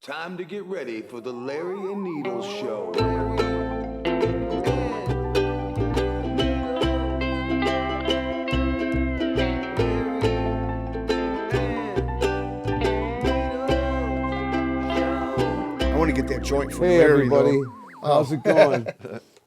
Time to get ready for the Larry and Needles Show. I want to get that joint from Hey Larry, everybody, though. how's it going?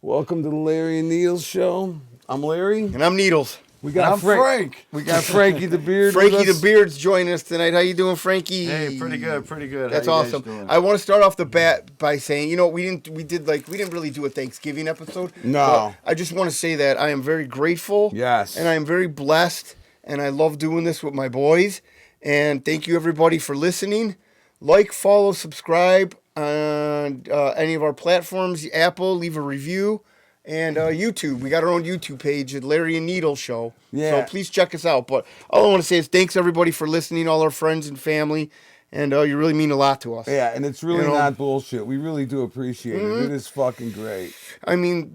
Welcome to the Larry and Needles Show. I'm Larry. And I'm Needles. We got Frank. We got Frankie the Beard. Frankie with the us. Beard's joining us tonight. How you doing, Frankie? Hey, pretty good, pretty good. That's How you guys awesome. doing? I want to start off the bat by saying, we didn't really do a Thanksgiving episode. No. But I just want to say that I am very grateful. Yes. And I am very blessed, and I love doing this with my boys. And thank you everybody for listening. Like, follow, subscribe on any of our platforms. Apple, leave a review. And YouTube, we got our own YouTube page at Larry and Needle Show. Yeah. So please check us out. But all I want to say is thanks everybody for listening, all our friends and family, and you really mean a lot to us. Yeah, and it's really You know? not bullshit. We really do appreciate it. It is fucking great. I mean,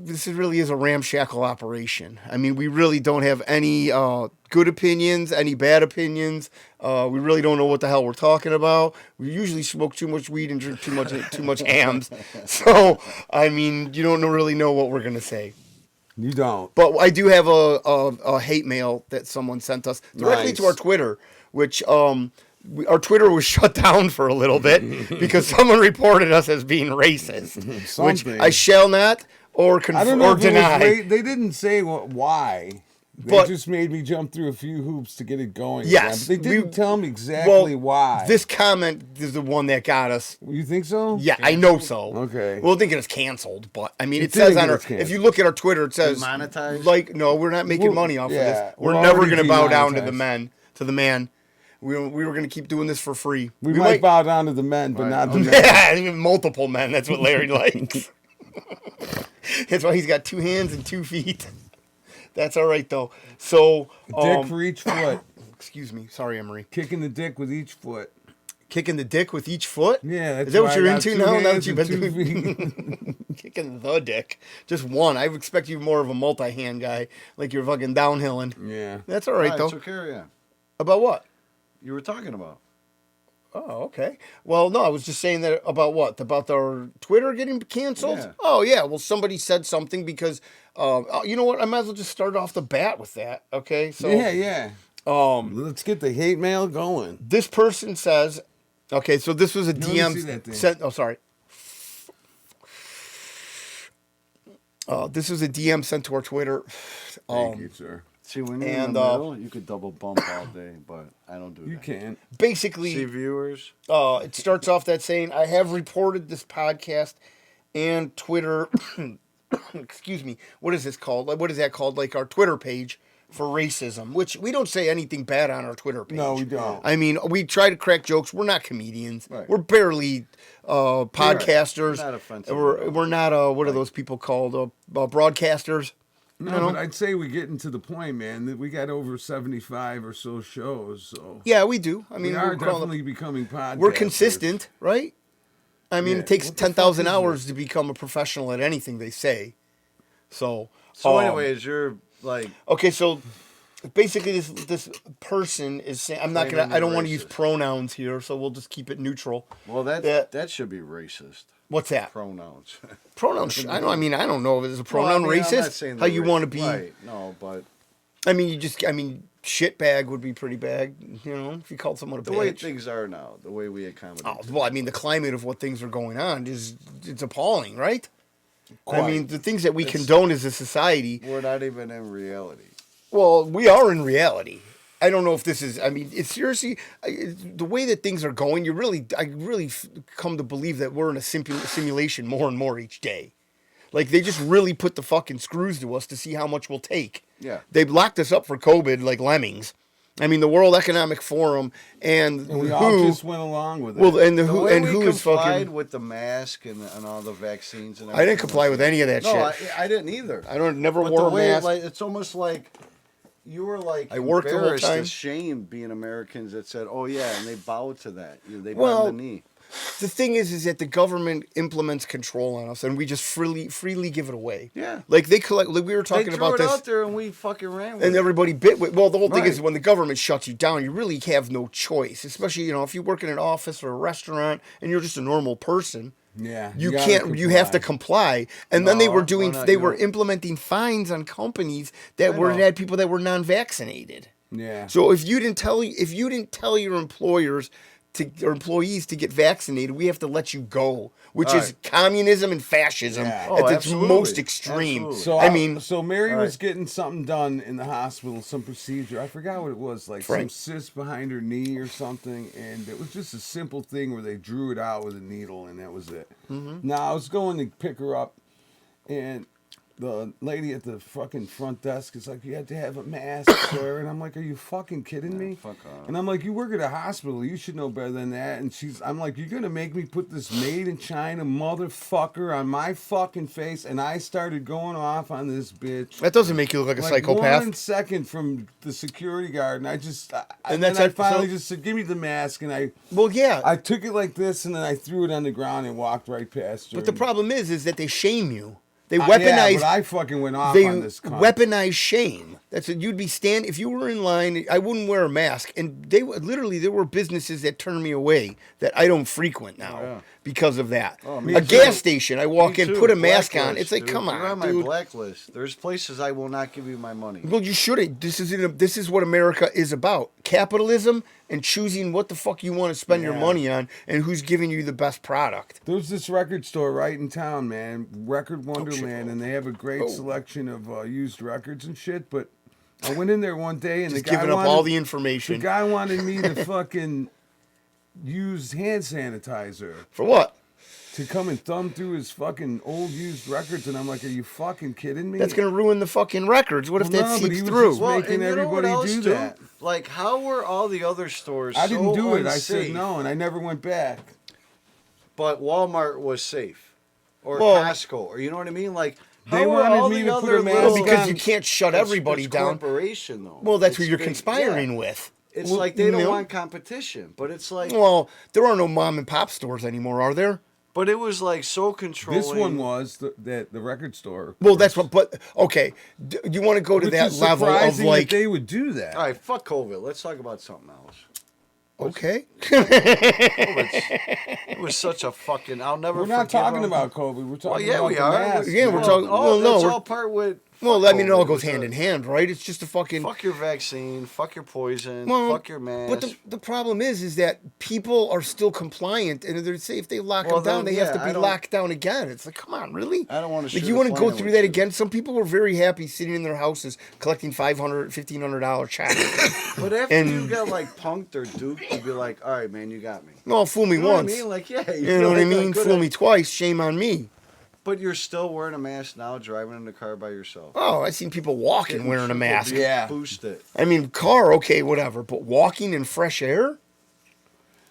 this really is a ramshackle operation. I mean, we really don't have any good opinions, any bad opinions. We really don't know what the hell we're talking about. We usually smoke too much weed and drink too much hams. So, I mean, you don't really know what we're gonna say. You don't. But I do have a hate mail that someone sent us directly Nice. to our Twitter, which our Twitter was shut down for a little bit because someone reported us as being racist, which Something. I shall not or I don't know or if it was deny. they didn't say why. They But- just made me jump through a few hoops to get it going. Yes, But they didn't tell me exactly why. This comment is the one that got us. You think so? Yeah, I know so. Okay. We'll think it's canceled, but I mean, It it says didn't on get our. us canceled. If you look at our Twitter, it says Demonetized? like, no, we're not making We're- money off of yeah, this. We're we're never already going to bow down to the demonetized. man. We were going to keep doing this for free. We might bow down to the men, but not the men. Yeah, even multiple men. That's what Larry likes. That's why he's got 2 hands and 2 feet. That's all right though. So Dick for each foot. excuse me, sorry, Emery. Kicking the dick with each foot. Kicking the dick with each foot. Yeah, that's Is that why what I you're got into 2 now? Now that hands you've and been 2 doing feet. kicking the dick, just one. I would expect you more of a multi-hand guy, like you're fucking downhilling. Yeah. That's all right All though. right, so carry on. About what? You were talking about. Oh, okay. Well, no, I was just saying that about what? About our Twitter getting canceled? Yeah. Oh, yeah. Well, somebody said something because, you know what? I might as well just start off the bat with that. Okay. So, Yeah. Let's get the hate mail going. this person says, okay, so this was a Let me see DM that thing. sent. Oh, sorry. This was a DM sent to our Twitter. Thank you, sir. See, when you're in And, the middle, you could double bump all day, but I don't do You that. can't. Basically, See, viewers, it starts off that saying, I have reported this podcast and Twitter, excuse me, what is this called? Like, what is that called? Like our Twitter page for racism, which we don't say anything bad on our Twitter page. No, we don't. I mean, we try to crack jokes. We're not comedians. Right. We're barely podcasters. Not offensive We're, at all. we're not, what are those people called? Broadcasters. No, You know? but I'd say we're getting to the point, man, that we got over 75 or so shows. So Yeah, we do. I mean, we are we're calling- definitely becoming podcasters. we're consistent, right? I mean, Yeah. it takes What the 10,000 fuck is hours to become a professional at anything they say. So, So, um, anyways, you're like, okay, so basically this person is saying, I don't Claiming want to use racist. pronouns here, so we'll just keep it neutral. well, that- that should be racist. What's that? Pronouns. Pronouns. I don't know if it's a pronoun Well, I mean, I'm not racist. saying How they're you ra- want to be? Right, no, but Shitbag would be pretty bad. You know, if you called someone a the way bitch. things are now, the way we accommodate. Oh, well, I mean, the climate of what things are going on it's appalling, right? I Quite. mean, the things that we condone as a society. We're not even in reality. Well, we are in reality. I don't know if this is. I mean, it's seriously the way that things are going. I really come to believe that we're in a simulation more and more each day. Like they just really put the fucking screws to us to see how much we'll take. Yeah. They've locked us up for COVID like lemmings. I mean, the World Economic Forum and we who all just went along with it. well, and The way who we is complied fucking. with the mask and all the vaccines and I didn't everything comply else. with any of that No, shit. I didn't either. I don't never But wore the a way, mask. like, it's almost like you were like I worked the whole embarrassed, time. ashamed being Americans that said, "Oh yeah," and they bowed to that. They Well, bowed the knee. The thing is that the government implements control on us, and we just freely give it away. Yeah. Like they collect. Like we were talking They threw about it this. out there, and we fucking ran with And it. everybody bit with. Well, the whole thing is Right. when the government shuts you down, you really have no choice. Especially if you work in an office or a restaurant and you're just a normal person, Yeah. you gotta can't. You have to comply. comply. And then they No, were doing. why not? They You were don't- implementing fines on companies that I were know. had people that were non-vaccinated. Yeah. So if you didn't tell your employers or employees to get vaccinated, we have to let you go, which All is right. communism and fascism Yeah. Oh, at its absolutely. most extreme. Absolutely. So I mean, so Mary All was right. getting something done in the hospital, some procedure. I forgot what it was, like Right. some cyst behind her knee or something, and it was just a simple thing where they drew it out with a needle, and that was it. Mm-hmm. Now I was going to pick her up, and the lady at the fucking front desk is like, "You had to have a mask, sir," and I'm like, "Are you fucking kidding me?" fuck off. And I'm like, "You work at a hospital, you should know better than that." And I'm like, "You're gonna make me put this made in China motherfucker on my fucking face?" And I started going off on this bitch. that doesn't make you look like a Like psychopath. 1 second from the security guard, and And then that's I it, finally so- just said, "Give me the mask," and Well, yeah. I took it like this, and then I threw it on the ground and walked right past her. But the problem is that they shame you. They Yeah, weaponize. but I fucking went off They on this cunt. weaponize shame. That's what you'd be if you were in line. I wouldn't wear a mask, and there were businesses that turned me away that I don't frequent now yeah. because of that. Oh, me a too. gas station, I walk Me in, too. put a mask on. Blacklist, It's like, dude. come You're on on, my dude. blacklist. There's places I will not give you my money. Well, you shouldn't. This is what America is about: capitalism and choosing what the fuck you want to spend your Yeah. money on, and who's giving you the best product. There's this record store right in town, man, Record Wonderland, shit. and they have a great Oh. selection of used records and shit. But I went in there one day, and Just the guy giving up wanted, all the the information guy wanted me to fucking use hand sanitizer for what? to come and thumb through his fucking old used records, and I'm like, "Are you fucking kidding me?" That's gonna ruin the fucking records. What if Well, that no, but seeps he was through? just making and you know what everybody else, do dude? that. Like, how were all the other stores I didn't so do it. I unsafe, said no, and I never went back. but Walmart was safe, or Well- Costco, or you know what I mean? Like, how They were wanted all me the to put other a mask Well, little- because on. you can't shut It's- everybody it's down. Corporation though. Well, that's It's who you're big- conspiring yeah. with. It's Well, like they you don't know? want competition, but it's like, Well, there are no mom and pop stores anymore, are there? but it was like so controlling. This one was the record store. Well, that's what. But okay, you want to go to Which that is level of surprising like, that they would do that. All right, fuck COVID. Let's talk about something else. okay, It was such a fucking. I'll never. We're not forgive talking them. about COVID. We're Well, talking yeah, about we the are. mask. Yeah, we're No. talking- Oh, well, no, that's we're- all part with. well, fuck I mean, it all COVID. goes It's hand a- in hand, right? It's just a fucking. Fuck your vaccine. Fuck your poison. Well, fuck your mask. But the problem is that people are still compliant, and they're say if they lock Well, them down, then, they have yeah, to I be don't- locked down again. It's like, come on, really? I don't wanna Like, share you the want to go planet through with that you. again? Some people were very happy sitting in their houses collecting $500, $1,500 checks. But after and- you got like punked or duped, you'd be like, all right, man, you got me. No, fool me You know what I once. mean? Like, yeah. You know what I feel like mean? good Fool at- me twice, shame on me. But you're still wearing a mask now, driving in the car by yourself. Oh, I've seen people walking Getting wearing a triple mask. Yeah. Boosted. I mean, car, okay, whatever, but walking in fresh air?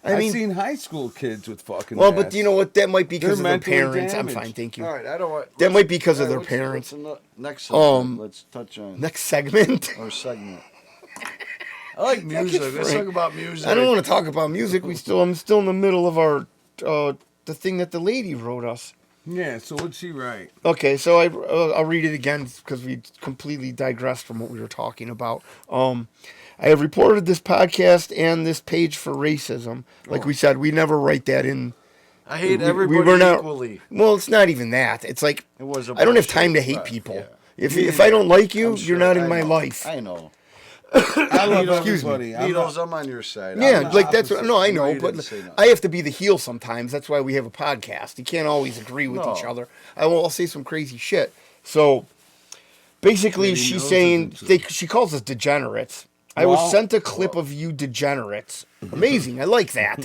I I've mean, seen high school kids with fucking well, masks. but you know what? That might be because of They're their mentally parents. I'm damaged. fine, thank you. All right, I don't want. That let's- might be because of all their right, parents. Next segment, let's touch on Next segment. our segment. I like music. Let's Frank. talk about music. I don't want to talk about music. I'm still in the middle of our the thing that the lady wrote us. Yeah, so what'd she write? Okay, so I'll read it again because we completely digressed from what we were talking about. I have reported this podcast and this page for racism. Like we said, we never write that in. I hate we everybody were not- equally. Well, it's not even that. It's like It was a I don't have bullshit. time to hate Right, people. yeah. If I don't like you, I'm you're sure- not in I my know. life. I know. I love Excuse me. everybody. I'm Needles, not- I'm on your side. Yeah, I'm like that's opposite. no, I No, know, you didn't but say nothing. I have to be the heel sometimes. That's why we have a podcast. You can't always agree with No. each other. I'll say some crazy shit. So basically, Maybe she's knows saying isn't true. she calls us degenerates. I was Well- sent a clip of you degenerates. Amazing. I like that.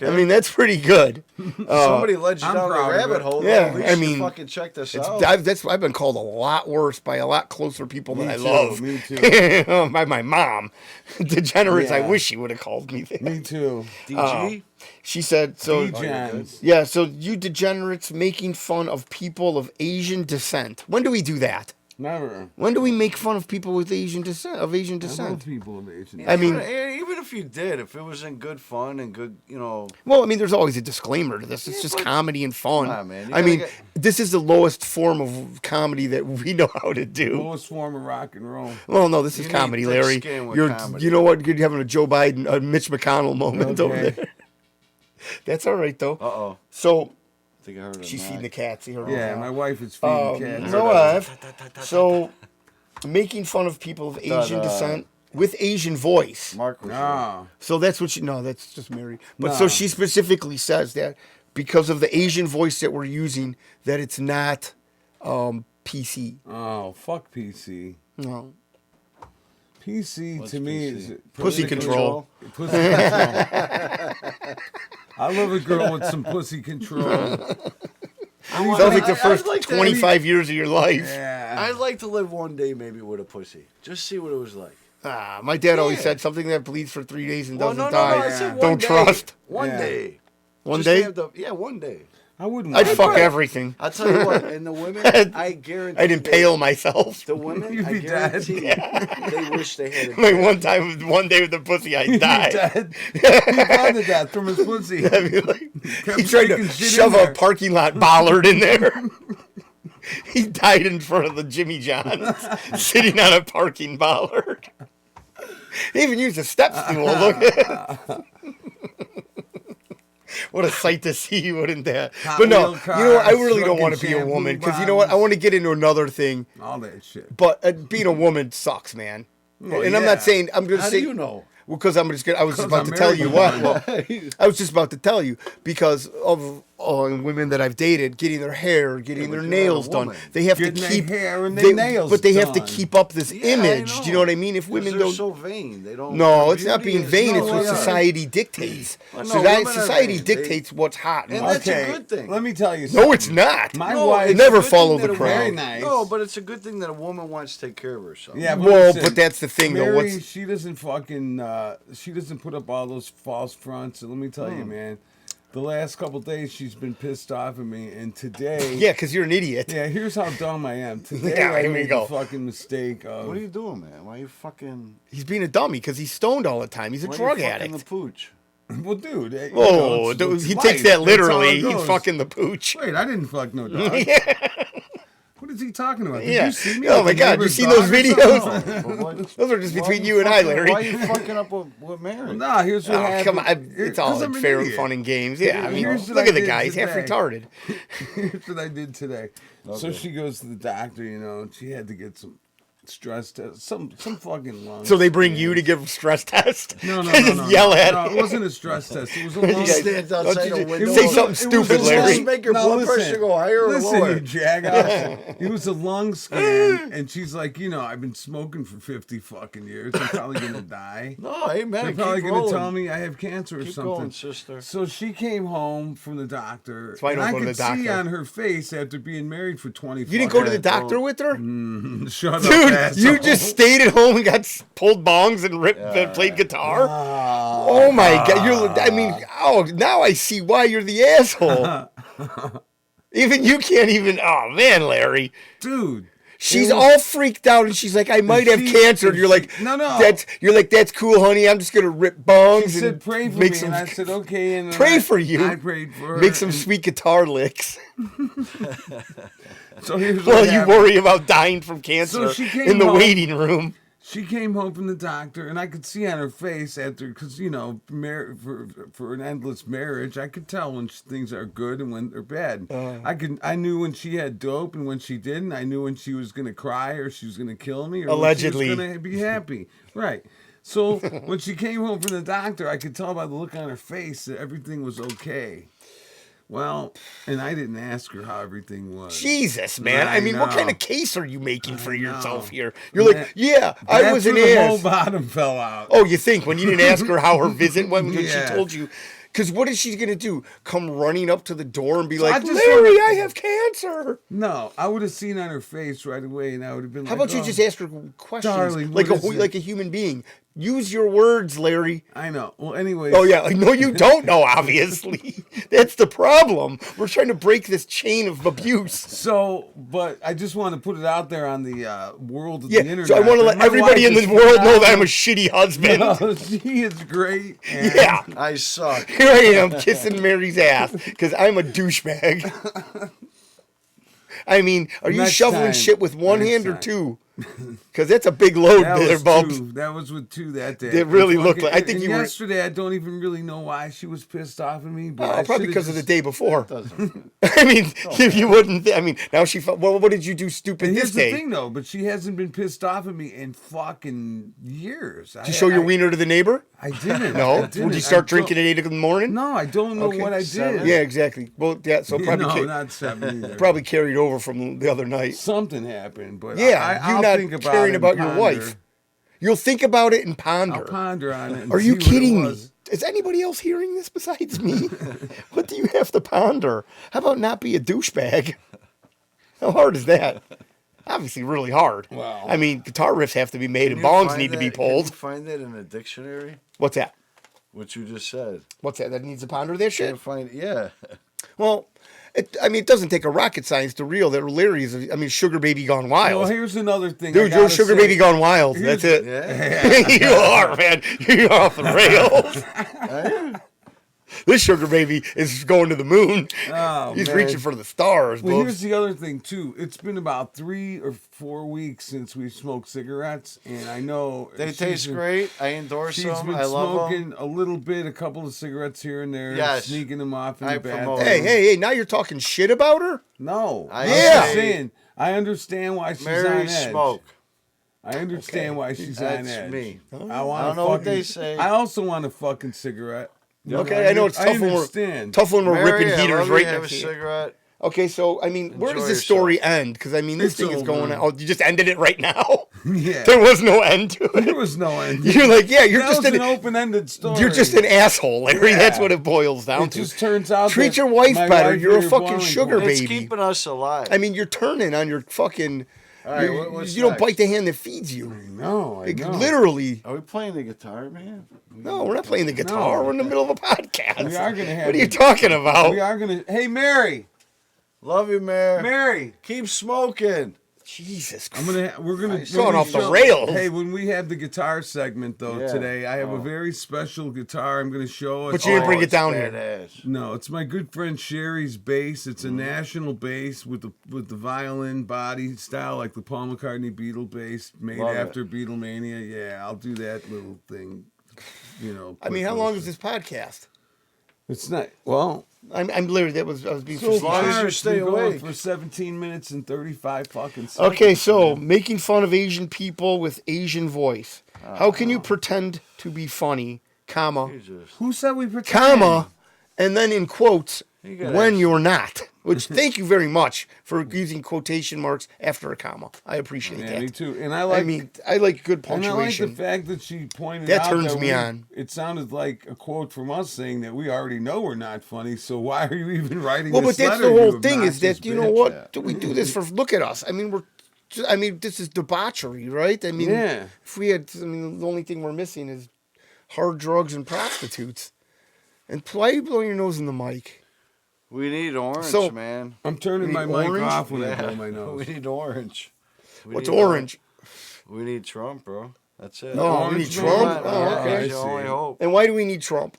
I mean, that's pretty good. Somebody led you I'm down the proud of rabbit it. hole. Yeah, At least I you mean, fucking check this It's, out. I've been called a lot worse by a lot closer people Me that I too, love. me too. By my mom. Degenerates. I Yeah. wish she would have called me that. Me too. DG? She said so. Degens. Yeah, so you degenerates making fun of people of Asian descent. When do we do that? Never. When do we make fun of people with Asian descent? Of Asian I love descent? people of Asian. I mean- even if you did, if it was in good fun and good, Well, I mean, there's always a disclaimer to this. It's Yeah, just but- comedy and fun. Come on, man. You I gotta mean, get- this is the lowest form of comedy that we know how to do. Lowest form of rock and roll. Well, no, this is You need comedy, thick Larry. skin with You're, comedy. you know what? You're having a Joe Biden, a Mitch McConnell moment over Okay. there. That's all right, though. Uh-oh. So I think I heard a she's knock. feeding the cats. You heard her Yeah, now. my wife is feeding cats. No, so making fun of people of Asian descent with Asian voice. Mark was Ah, So that's what she. No, that's just Mary. But so No. she specifically says that because of the Asian voice that we're using, that it's not PC. oh, fuck PC. No. PC What's to me PC? is Pussy control. Pussy control. I love a girl with some pussy control. Sounds like the I'd first like to- 25 years of your life. Yeah. I'd like to live one day maybe with a pussy. Just see what it was like. Ah, my dad always Yeah. said something that bleeds for 3 days and Well, doesn't no, die. I said one Don't day. trust. One Yeah. day. One Just day? have the- yeah, one day. I wouldn't. I'd want fuck that. everything. I'll tell you what, and the women, I guarantee I'd impale myself. the women, You'd I be dead. guarantee they wish they had a Like one day with the pussy, I'd He'd be die. dead. He died of death from his pussy. I mean, like, Kept he tried to sticking shit shove in a there. parking lot bollard in there. He died in front of the Jimmy John's, sitting on a parking bollard. They even used a step stool. Look at What a sight to see, wouldn't that? Hot But no, wheel you know what? I cars, really don't fucking want to be a shampoo woman because you know what? I bottles. want to get into another thing. All that shit. But being a woman sucks, man. Well, and I'm yeah. not saying I'm going to How say do you know? Well, because I was just 'Cause about I'm to tell married you to what. one. Well, I was just about to tell you because of women that I've dated, getting their hair, getting their but you're nails not a done. woman. They have Getting to their keep hair and their nails but they have to done. keep up this Yeah, I image. Do you know what I mean? If 'Cause women they're don't. so vain. They don't. No, their it's not beauty being is- vain. no, It's what they are. society dictates. Well, no, women are Society vain. They- dictates what's hot. And what's- that's a good thing. Let me tell you something. No, it's not. My No, wife it's never a good follow thing the that a crowd. Very woman- nice. No, but it's a good thing that a woman wants to take care of herself. Yeah, Well, listen, but that's the thing, though. Mary, What's she doesn't fucking, she doesn't put up all those false fronts. And let me tell Hmm. you, man, the last couple days she's been pissed off at me, and today, yeah, because you're an idiot. yeah, here's how dumb I am. Today Yeah, I here we made go. the fucking mistake of. What are you doing, man? Why are you fucking? He's being a dummy because he's stoned all the time. He's a Why drug are you fucking addict. the pooch? Well, dude, you know, Oh, it's he life. takes that That's how literally. it He's goes. fucking the pooch. Wait, I didn't fuck no dog. What is he talking about? Did Yeah. you see me? Oh with my the God, you neighbor's seen dog those or videos? something? But what- Those are just why between are you and I, fucking- Larry. Why are you fucking up with Mary? Nah, here's what Oh, happened. come on. It's all 'Cause in I'm an fair idiot. fun and games. Yeah, I mean, Here's what look I at the did guy. He's half today. retarded. Here's what I did today. So she goes to the doctor, you know, and she had to get some stress test, some fucking lungs. So they bring you to give stress test? No, no, They no, just no, yell no. at No, him. it wasn't a stress test. It was a You lung. guys- stands don't outside you a just- window. Say It something was stupid, a Larry. lung- Make your blood pressure go higher or listen, lower. you jackass. It was a lung scan, and she's like, you know, I've been smoking for 50 fucking years. I'm probably gonna die. No, hey man, They're keep probably gonna rolling. tell me I have cancer or Keep something. going, sister. So she came home from the doctor. That's why I don't and go to could the doctor. see on her face after being married for 20. You didn't go to the fucking- doctor with her? Shut up, Dude, asshole. you just stayed at home and got pulled bongs and played guitar? Oh my God. I mean, now I see why you're the asshole. Even you can't even, oh man, Larry. dude. She's It was- all freaked out and she's like, I might have she- cancer. And you're like, No, no. That's cool, honey. I'm just gonna rip bongs She and said, "Pray for make me," some and I said, "Okay." And then pray for you. I prayed for her. make some and- sweet guitar licks. So here's While what you happened. worry about dying from cancer So she came in the home. waiting room. She came home from the doctor, and I could see on her face after, because you know, for an endless marriage, I could tell when things are good and when they're bad. I knew when she had dope and when she didn't. I knew when she was gonna cry or she was gonna kill me or Allegedly. when she was gonna be happy. Right. So when she came home from the doctor, I could tell by the look on her face that everything was okay. Well, and I didn't ask her how everything was. Jesus, man. I I mean, what know. kind of case are you making for I yourself know. here? You're like, That- yeah, I That's was an where the whole ass. bottom fell out. Oh, you think when you didn't ask her how her visit went when Yeah. she told you? Because what is she going to do? Come running up to the door and be So I like, just Larry, wanna- I have cancer. No, I would have seen on her face right away, and I would have been How like, about you "Oh, just ask her questions darling, like what is it?" like a human being? Use your words, Larry. I know. Well, anyway. Oh yeah, like, no, you don't know. Obviously, That's the problem. We're trying to break this chain of abuse. So, but I just want to put it out there on the world of Yeah, the internet. so I want to let My everybody in wife the is world know that I'm a phenomenal. shitty husband. No, she is great. And Yeah. I suck. Here I am kissing Mary's ass because I'm a douchebag. I mean, are you Next shoveling time. shit with one Next hand or time. two? Because that's a big load That there, was Bubs. two. That was with two that day. It really And looked like- I fucking- think and you were- yesterday. I don't even really know why she was pissed off at me. But I Probably should've because of the just- day before. Doesn't. I mean, you wouldn't. I mean, now she felt. Well, what did you do stupid And this here's day? the thing, though. But she hasn't been pissed off at me in fucking years. Did you show your wiener to the neighbor? I didn't. No. I didn't. Would you start I drinking don't- at 8 in the morning? No, I don't know Okay, what I seven. did. Yeah, exactly. Well, yeah. So probably no, not 7 either. probably carried over from the other night. Something happened, but Yeah, I'll you not think about caring it about and your ponder. wife. You'll think about it and I'll ponder. ponder on it. And Are you see what it kidding me? was. Is anybody else hearing this besides me? What do you have to ponder? How about not be a douchebag? How hard is that? Obviously, really hard. Wow. I mean, guitar riffs have to be made Can and you bongs find need to be that- Can you pulled. find that in a dictionary? What's that? What you just said. What's that? That needs to ponder that shit? Can't find. Yeah. Well, it doesn't take a rocket science to reel that Larry is, Sugar Baby Gone Wild. Well, here's another thing. Dude, I you're gotta Sugar say. Baby Gone Wild. That's it. Yeah. You are, man. You're off the rails. This Sugar Baby is going to the moon. Oh, He's man. reaching for the stars, Well, Bubs. here's the other thing too. It's been about 3 or 4 weeks since we smoked cigarettes, and I know They she's taste been- great. I endorse She's them. been I love smoking them. a little bit, a couple of cigarettes here and there, Yes. sneaking them off in I the promote bathroom. Hey, now you're talking shit about her? No, I I'm Yeah. just saying. I understand why she's Mary on edge. smoke. I understand why she's That's on edge. me. I want I don't know what they say. I also want a fucking cigarette. Okay, I know it's tough when understand. we're Mary, ripping I heaters love you. right Have a next to you. cigarette. Okay, so, where does Enjoy this story end? Because, this It's thing is over. going on. Oh, you just ended it right now? Yeah. There was no end to There it. was no end. You're like, yeah, you're That just was an an open-ended story. You're just an asshole, Larry. Yeah. That's what it boils down It to. just turns out Treat that your wife my better. wife You're a is fucking boiling sugar point. It's baby. keeping us alive. You're turning on your fucking. All right, you what's you don't next? bite the hand that feeds you. No, I know. Literally. Are we playing the guitar, man? No, we're not playing the guitar. No. We're in the middle of a podcast. We are gonna have. What are you talking about? We are gonna. Hey, Mary. Love you, Mary. Mary. Keep smoking. Jesus I'm Christ. gonna. We're gonna. It's going when we off the show- rails. Hey, when we have the guitar segment though Yeah. today, I have a very special guitar. I'm gonna show it. But you didn't bring it it's down here. badass. No, it's my good friend Sherry's bass. It's a national bass with the violin body style, like the Paul McCartney Beatle bass, made Love it. after Beatlemania. Yeah, I'll do that little thing. How long is this podcast? It's not. Well, I'm literally, I was being so facetious. long as far you it's stay been going awake. for 17 minutes and 35 fucking seconds. Okay, so making fun of Asian people with Asian voice. How can you pretend to be funny, comma, Jesus. Who said we pretend? comma, and then in quotes, You gotta when ask- you're not? Which, thank you very much for using quotation marks after a comma. I appreciate Yeah, that. me too. And I like. I like good And I like the punctuation. fact that she pointed That out turns that me on. It sounded like a quote from us saying that we already know we're not funny, so why are you even writing Well, this but that's letter, the you whole thing is that, obnoxious you know bitch? what? Do we do this for, look at us. This is debauchery, right? Yeah. If we had, the only thing we're missing is hard drugs and prostitutes. And why are you blowing your nose in the mic? We need orange, So- man. I'm turning We my need mic orange? off when I Yeah. blow my nose. We need orange. We What's need orange? We need Trump, bro. That's it. No, we Orange need man. Trump? Yeah, Oh, okay. It's our only hope. And why do we need Trump?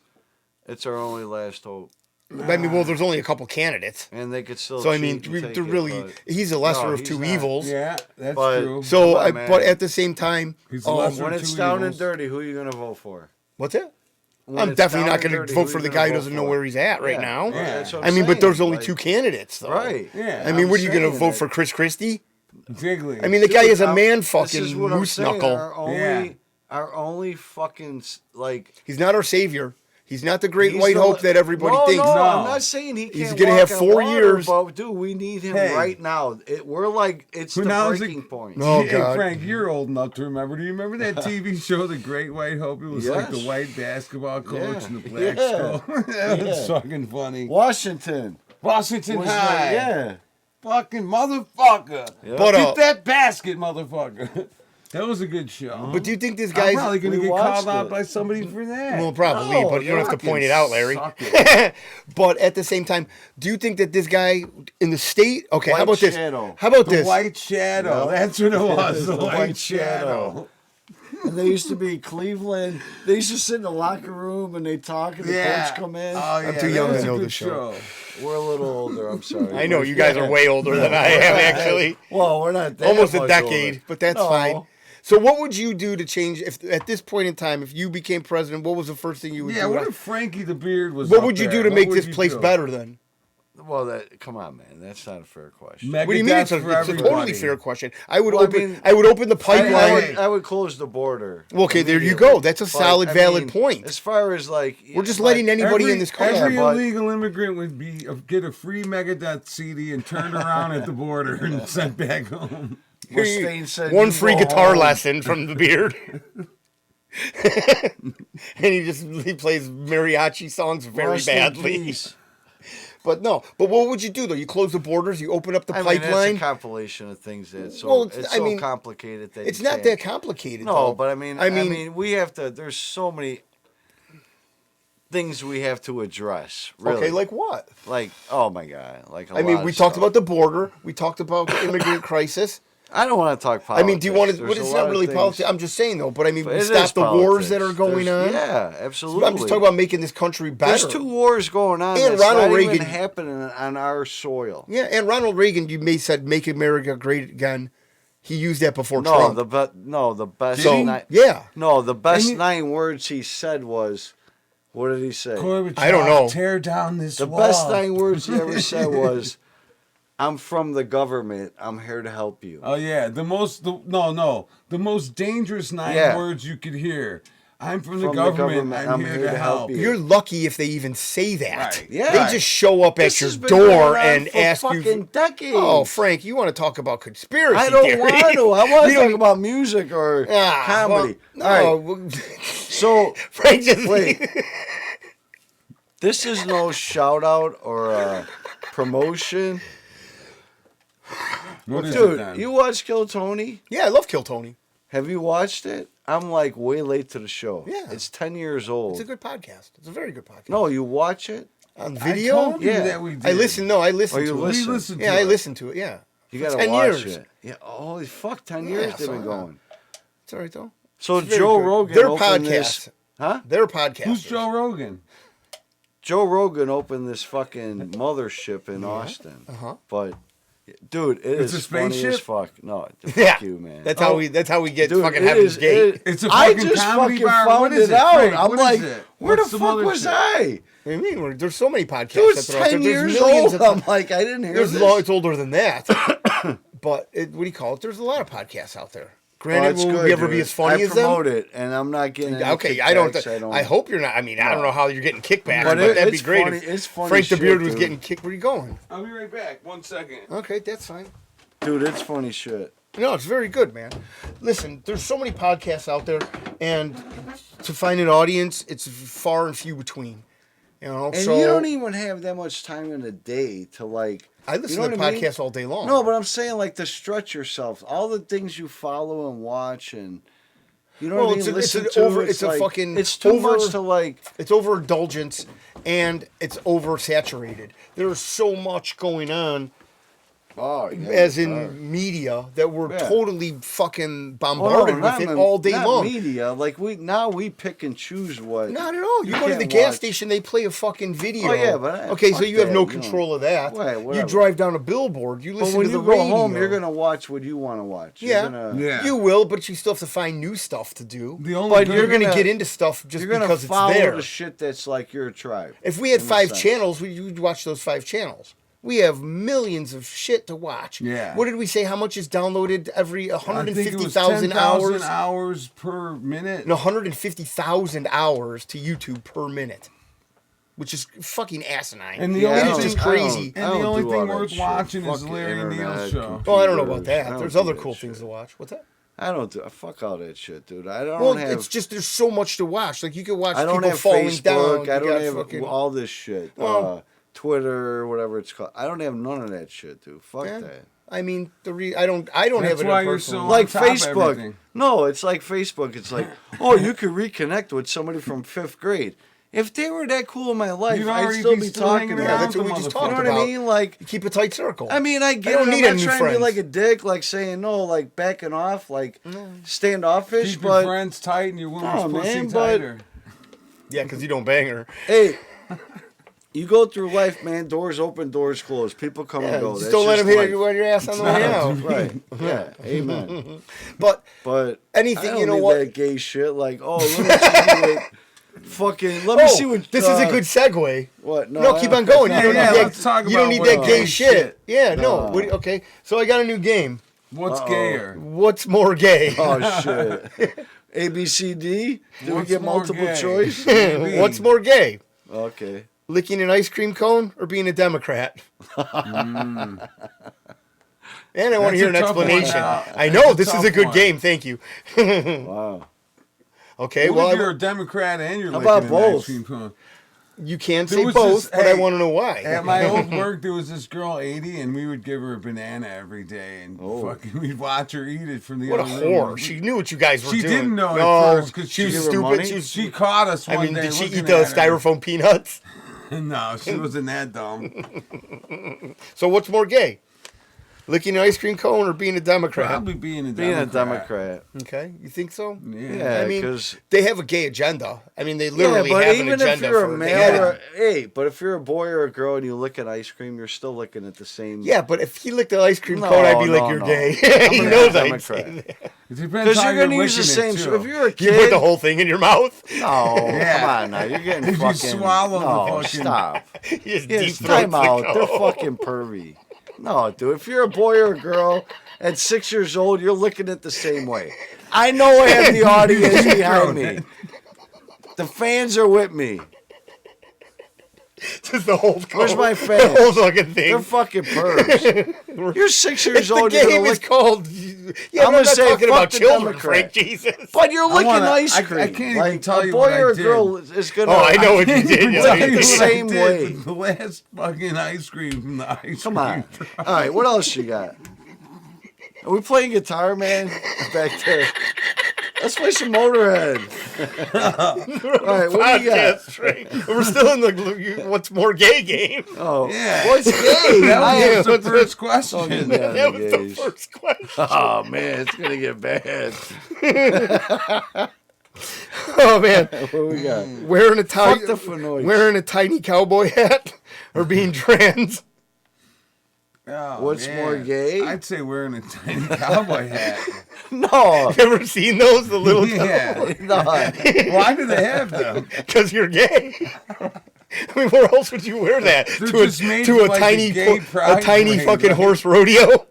It's our only last hope. There's only a couple candidates. And they could still. So, cheat and take they're it, really, but- he's the lesser No, of he's two not. evils. Yeah, that's But- true. So, Come on, man. but at the same time, He's the lesser when of it's two down evils. and dirty, who are you gonna vote for? what's that? When I'm it's definitely down not and going to dirty, vote who for you the gonna guy who vote doesn't know for? where he's at right now. Yeah, that's what I I'm mean, but saying, there's only like- two candidates, though. Right. Yeah. I mean, what are you going to saying vote that- for, Chris Christie? Jiggly. I mean, the guy is a Dude, man this fucking is what I'm moose saying, knuckle. Our only fucking He's not our savior. He's not the great he's white the- hope that everybody no, thinks. No, No. I'm not saying he can't. He's gonna have walk 4 on water, years. but dude, we need him Hey. right now. We're like it's the Now is it- breaking point. No. Oh, hey, God. Frank, you're old enough to remember. Do you remember that TV show, The Great White Hope? It was like the Yes. white basketball coach Yeah. and the black Yeah. skull. That was Yeah. fucking funny. Washington. Washington Was High. like, yeah. Fucking motherfucker. Yeah. But, Get that basket, motherfucker. That was a good show. But do you think this I'm guy's... probably going to we get watched called out it. by somebody for that. Well, probably, No, but you don't have to fucking point it out, Larry. suck it. But at the same time, do you think that this guy in the state... Okay, how White about this? Shadow. How about The this? White Shadow. Yeah. That's what it was. The The White White Shadow. And they used to be Cleveland. They used to sit in the locker room and they talk and the coach come in. Oh, yeah. too that young to was a know good the show. We're a little older. I'm sorry. I know, you guys are way older than I am, actually. Well, we're not that Almost a much decade, older. but that's No. fine. So what would you do to change, if at this point in time, if you became president, what was the first thing you would Yeah, do? what if Frankie the Beard was What up would you there? do to What make would this you place do? better then? Well, come on, man. That's not a fair question. What do you mean? It's a, for it's a totally everybody. fair question. I would Well, I open. mean, I would open the pipeline. I would close the border. Well, okay, there you immediately. go. That's a But, solid, I valid mean, point. As far as like, We're just letting anybody in this country. Every but- illegal immigrant would get a free Megadeth CD and turned around at the border and sent back home. Mustaine said One you free go guitar home. lesson from the Beard. And he plays mariachi songs very Rest in badly. peace. But no. But what would you do though? You close the borders. You open up the I mean, pipeline. it's a compilation of things that's so Well, it's I so mean, complicated that it's you not can't- that complicated. No, though. but I mean, we have to. There's so many things we have to address. Really. okay, like what? Like, oh my god, like a I mean, lot we of talked stuff. about the border. We talked about the immigrant crisis. I don't want to talk I politics. mean, do you want to? There's But a it's lot not of really things- politics. I'm just saying though. But I mean, But we it stop is the wars that politics. are going on. Yeah, absolutely. I'm just talking about making this country better. There's 2 wars going on. And that's Ronald not Reagan- even happening on our soil. Yeah, and Ronald Reagan, you may said "Make America Great Again." He used that before No, Trump. the best. So, ni- yeah. No, the best And you- 9 words he said was, what did he say? Gorbachev, I don't know. Tear down this The wall. best 9 words he ever said was, "I'm from the government. I'm here to help you." Oh yeah, the most dangerous 9 Yeah. words you could hear. I'm from the From the government. government, I'm here to help you. You're lucky if they even say that. Right. Yeah. They just show up This at your has been door going on and for ask you. fucking decades. Oh, Frank, you want to talk about conspiracy I don't theory. want to. I You want to don't- talk about music or comedy. Well, All right. no, So Frank just wait. This is no shout out or promotion. What is it Dude, then? you watch Kill Tony? Yeah, I love Kill Tony. Have you watched it? I'm like way late to the show. Yeah. It's 10 years old. It's a good podcast. It's a very good podcast. No, you watch it? On I video? told you Yeah. that we did. I listen. No, I listen Oh, you to listen. it. We listened Yeah, to I it. listen to it. Yeah. You For gotta 10 watch years. it. Yeah. Holy fuck, 10 Yeah, years they've so been yeah. going. It's all right though. So It's very Joe good. Rogan Their opened podcast. this. Huh? Their podcast. Who's Joe Rogan? Joe Rogan opened this fucking mothership in Austin. Uh-huh. But dude, It's is a funny as spaceship? fuck. No, fuck Yeah. you, man. That's how we. That's how we get Dude, fucking it Heaven's is- Gate. it- It's a I fucking just comedy fucking bar. found What is it it, out. Frank? I'm What like, is it? where What's the the fuck was mothership? I? What do you mean? There's so many podcasts. Dude, that it's are out there. 10 There's years millions old. of- I'm like, I didn't hear There's this. it's older than that. But what do you call it? There's a lot of podcasts out there. Oh, Granted, it's will good, we ever dude. be as funny I as them? promote it, and I'm not getting any Okay, I don't. kickbacks. I hope you're not. I mean, I don't know how you're getting kickbacks, But but that'd be it's great. funny- if it's funny Frank the shit, Beard was dude. getting kicked. Where are you going? I'll be right back. 1 second. Okay, that's fine. Dude, it's funny shit. No, it's very good, man. Listen, there's so many podcasts out there, and to find an audience, it's far and few between. You know, And so you don't even have that much time in a day to like. I listen you know to what I mean? podcasts all day long. No, but I'm saying like to stretch yourself. All the things you follow and watch, and you know Well, what I it's mean. a- it's Listen an to. over- it's a like, fucking It's too over- much to like. it's overindulgence and it's oversaturated. There's so much going on, Oh, as in media, that we're Yeah. totally fucking Well, bombarded not with it in- all day not long. Media, like we pick and choose what. Not at all. You go to the can't gas watch. station, they play a fucking video. Oh, yeah, but okay, so fuck you have that, no you control know. of that. Right, You whatever. drive down a billboard. You But listen when to you the go radio. home, you're gonna watch what you want to watch. Yeah. You're gonna, Yeah. You will, but you still have to find new stuff to do. The only But good- you're going to gonna- get into stuff just you're gonna because it's follow there. the shit that's like your tribe. If we had in a 5 sense. channels, we'd watch those 5 channels. We have millions of shit to watch. Yeah. What did we say? How much is downloaded every I think it was 150,000 10,000 hours? hours per minute. No, 150,000 hours to YouTube per minute, which is fucking asinine. And the It only is thing- just crazy. And the I don't only do thing all that worth shit. watching is Fuck Larry internet, Neal's show. Oh, I don't know about computers. I that. don't There's do other that cool shit. things to watch. What's that? I don't do. Fuck all that shit, dude. I don't Well, have. it's just there's so much to watch. Like you can watch I don't people have falling Facebook. down. I You don't got have fucking- all this shit. Well- Twitter, whatever it's called. I don't have none of that shit, dude. Fuck Yeah. that. I mean, I don't have That's it why in you're personal. so Like on top of Facebook. everything. No, it's like Facebook. It's like, oh, you could reconnect with somebody from 5th grade. If they were that cool in my life, You'd I'd already still be be still talking hanging to Yeah, them. that's what we the just motherfucker. talked You know about. what I mean? Like, You keep a tight circle. I mean, I get don't it. need I'm any not new trying to be friends. like a dick, like saying no, like backing off, like standoffish. Keep your But friends tight and your woman's No, pussy man, but- tighter. Yeah, because you don't bang her. hey, you go through life, man. Doors open, doors close. People come Yeah, and go. just That's don't let him life. hit you on your ass on the way out. Right. Yeah. Amen. But But Anything, I don't you know need what? that gay shit. Like, oh, let me see what fucking. Let me see what. this is a good segue. What? No, keep on going. You Yeah, don't yeah, need that, let's talk you don't about need what that gay gay shit. shit. Yeah, no. Okay, so I got a new game. What's gayer? What's more gay? Oh shit. A B C D. Do we What's get more multiple gay? choice? Maybe. What's more gay? Okay. Licking an ice cream cone or being a Democrat? And I want to That's hear a an tough one explanation. now. I That's know a this is tough a good one. game. Thank you. Wow. Okay, What well, if you're a Democrat and you're How licking about an both? ice cream cone? you can't There say was both, this- but I hey, want to know why. At my old work, there was this girl, 80, and we would give her a banana every day, and fucking we'd watch her eat it from the What a other room. whore! She knew what you guys were She doing. didn't know no, at first because she was Give her stupid. money? She was. She caught us one I mean, day. did she looking eat the at her. styrofoam peanuts? No, she wasn't that dumb. So what's more gay? Licking an ice cream cone or being a Democrat? Probably being a Being Democrat. a Democrat. Okay, you think so? Yeah, I mean, because they have a gay agenda. I mean, they yeah, literally but have an even agenda if you're for a they had male, it- hey, but if you're a boy or a girl and you lick an ice cream, you're still licking at the same. Yeah, but if he licked an ice cream No, cone, I'd be like, no, "You're no. gay." I'm He gonna knows be a I'd say Democrat. that. It depends Because how you're gonna use the licking same. it, So too. if you're a You kid, put the whole thing in your mouth. no, Yeah. come on now, you're getting If you fucking. swallow the no, fucking- stop. You just Yeah, deep time throat the out. They're cone. fucking pervy. No, dude. If you're a boy or a girl at 6 years old, you're licking it the same way. I know I have the audience behind me. The fans are with me. Just the whole. Where's cone. my The fans? whole fucking thing. They're fucking pervs. You're 6 years The old. You're game gonna is lick, called. Yeah, I'm I'm gonna not say, talking fuck about the children, Democrat. Frank Jesus. but you're licking wanna- ice I cream. can't even like, tell a you boy what I or a did. girl is gonna. Oh, I know what you did. Tell Yeah, you Lick you the what did. I same did way. with the last fucking ice cream from the ice Come cream on. truck. All right, what else you got? Are we playing guitar, man? Back there. Let's play some Motorhead. All right, what do you got? Podcast, Frank. We're still in the what's more gay game. Oh, Yeah. what's gay? That I was am- the first question. Don't get me on That the was the gays. first question. Oh man, it's gonna get bad. Oh man, What we got? wearing a Fuck the Fenoids. wearing a tiny cowboy hat or being trans. Oh, What's man. more gay? I'd say wearing a tiny cowboy hat. No, Ever seen those? The little Yeah. no. Why do they have them? because you're gay. I mean, where else would you wear that? They're to just made to for, a like, tiny a gay a pride tiny parade, fucking right? horse rodeo,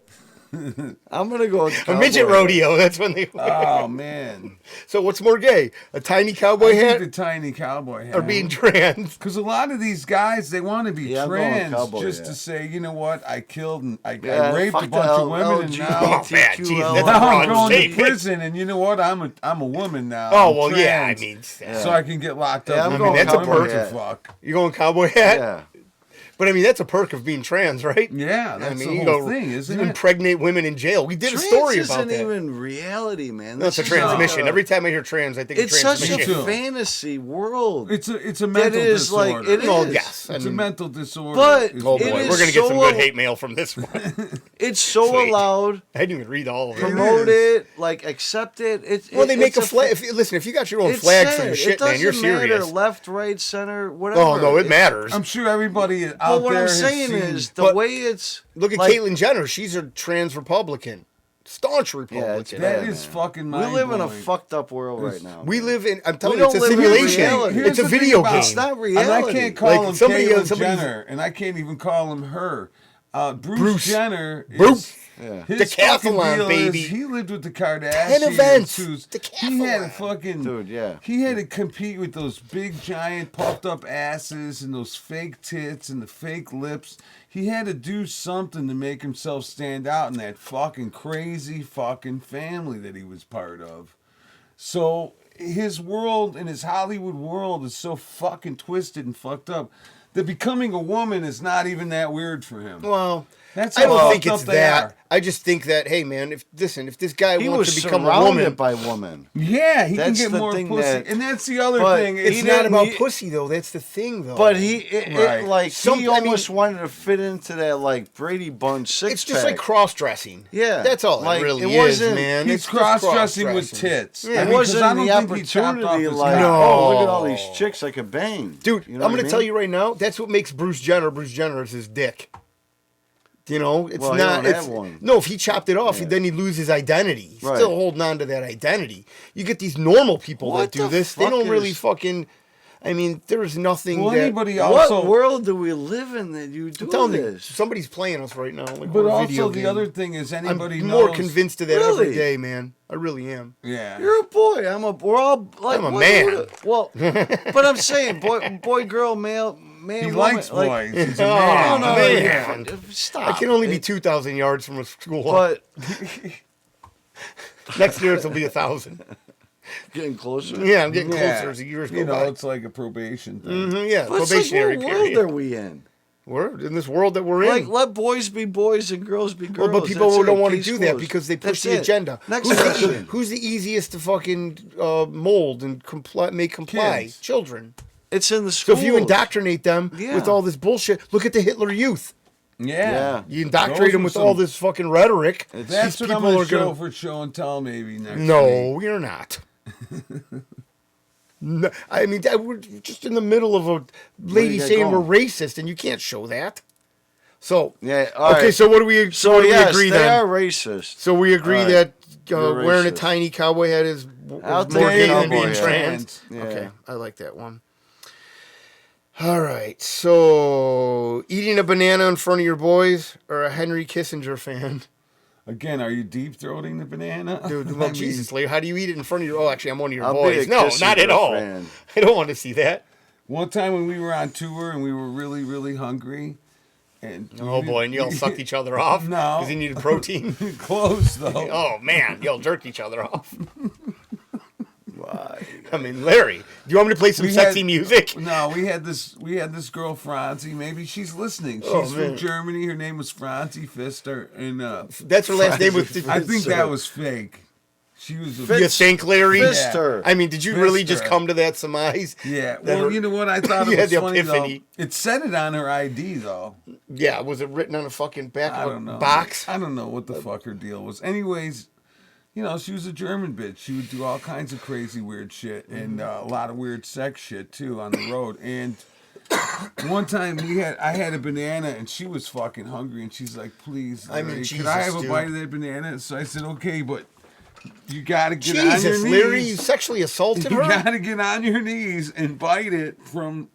I'm gonna go with a midget cowboy. rodeo. That's when they. Oh man. So what's more gay? A tiny cowboy I think hat the tiny cowboy hat. or being trans? Because a lot of these guys, they want to be Yeah, I'm going trans cowboy just hat. to say, you know what, I killed and I Yeah, raped fuck a bunch the of women, and now, Oh, man, geez, that's a now broad I'm going to statement. prison, and you know what, I'm a woman now. Oh I'm well, yeah. I trans, mean, so I can get locked Yeah, up. I'm with going women that's a women perk. to fuck. you going cowboy hat? Yeah. But I mean, that's a perk of being trans, right? Yeah, that's I mean, the you whole go thing, isn't you it? impregnate women in jail. We did Trans a story about isn't that. even reality, man. No, it's a This is transmission. like a- Every time I hear trans, I think it's of such transmission. a too. fantasy world. It's a mental is disorder. like- it Well, is. yes. I It's a mean, mental disorder. But- is oh what boy, It we're is gonna get some so- good hate mail from this one. It's so Sweet. allowed. I didn't even read all of it. Promote it, like accept it. It's Well, they make it's a flag. fa- Listen, if you got your own it's flag sad. for your It shit, man, you're doesn't matter, serious. left, right, center, whatever. Oh no, it matters. I'm sure everybody out But what there I'm has saying seen, is the But- way it's. Look at like, Caitlyn Jenner. She's a trans Republican, staunch Republican. that bad, is man. fucking We mind live in a blowing. fucked up world right now. We man. live in. I'm telling We you, it's a don't live in simulation. reality. Here's It's a the thing video about- game. It's not And I reality. can't call Like, him somebody- Caitlyn somebody's- Jenner, and I can't even call him her. Bruce Bruce. Jenner is... Bruce. Yeah. His fucking Decathlon, deal baby. is he lived with the Kardashians. 10 events. who's- He Decathlon. had to fucking... Dude, yeah. He had to compete with those big, giant, puffed up asses and those fake tits and the fake lips. He had to do something to make himself stand out in that fucking crazy fucking family that he was part of. So his world and his Hollywood world is so fucking twisted and fucked up that becoming a woman is not even that weird for him. Well, That's I how don't think fucked it's up they that. are. I just think that, hey, man, if this guy He wants was to become a surrounded woman, by women. Yeah, he That's can get the more thing pussy, that- and that's the other but thing. it's he not didn't- about he- pussy though. That's the thing, though. But Right. he almost wanted to fit into that like Brady Bunch six it's just like cross dressing. Yeah. that's all Like, it really it is, wasn't- man. He's It's just cross-dressing with cross-dressing. tits. Yeah. I It mean, 'cause wasn't I don't the think he chopped off opportunity his like, cock. No. oh, look at all these chicks I could bang. Dude, You know I'm what going I to tell mean? you right now, that's what makes Bruce Jenner is his dick. You know, it's Well, he not. don't It's, have one. no, if he chopped it off, Yeah. then he'd lose his identity. He's Right. still holding on to that identity. You get these normal people What that do the this. They fuck don't really is- fucking. I mean, there's nothing. Well, that, anybody What also. world do we live in that you do I'm telling you, this? somebody's playing us right now. Like But we're a also video the game. other thing is anybody I'm knows. more convinced of that every Really? day, man. I really am. Yeah. You're a boy. We're all like. I'm a what- man. Well, but I'm saying boy, girl, man, He woman. likes like, boys. He's a Oh, man. No, man. stop. I can only be It- 2,000 yards from a school. But Next year it'll be 1,000. getting closer. Yeah, I'm getting Yeah. closer as the years go You know, by. it's like a probation thing. Yeah, But it's like, probationary what period. world are we in? We're in this world that we're in. Like, let boys be boys and girls be girls. Well, but people That's don't it. want to Case do that closed. because they push That's the it. agenda. Next who's, the, question. who's the easiest to fucking mold and make comply? Kids. Children. It's in the So schools. if you indoctrinate them Yeah. with all this bullshit, look at the Hitler Youth. Yeah. You indoctrinate Those them were with some- all this fucking rhetoric. That's These what I'm people going are to show gonna- for show and tell maybe next week. No, you're not. No, I mean, we're just in the middle of a lady got saying going? we're racist, and you can't show that. So, Yeah. All okay, right. so what do we? So what do yes, we agree they then? are racist. So we agree All right. that You're wearing a racist. tiny cowboy hat is I'll more take gay than cowboy being hat. trans. Yeah. Okay, I like that one. All right, so eating a banana in front of your boys or a Henry Kissinger fan? Again, are you deep throating the banana? Dude, I well, mean, Jesus, Larry, how do you eat it in front of your? Oh, actually, I'm one of your I'll be boys. a No, not at Kissinger all. fan. I don't want to see that. One time when we were on tour and we were really, really hungry, and Oh boy, and you all sucked each other off. No. because you needed protein. close though. Oh man, y'all jerked each other off. Why? I mean, Larry, do you want me to play some We sexy had- music? No, we had this girl Franzi. Maybe she's listening. She's Oh, from man. Germany. Her name was Franzi Pfister, and That's her last name. I think that was fake. She was a You think, Larry? Fister. I mean, did you really just Fister. come to that surmise? Yeah. That Well, her- you know what? I thought You it had was the funny epiphany. though. It said it on her ID though. Yeah, was it written on a fucking back I of a don't know. box? I don't know what the fuck her deal was. Anyways, you know, she was a German bitch. She would do all kinds of crazy weird shit and a lot of weird sex shit too on the road. And one time I had a banana and she was fucking hungry and she's like, "Please, I mean, Larry, Jesus, could I have a dude. bite of that banana?" So I said, "Okay, but you gotta get on your Jesus, knees. Larry, you sexually assaulted You her? gotta get on your knees and bite it from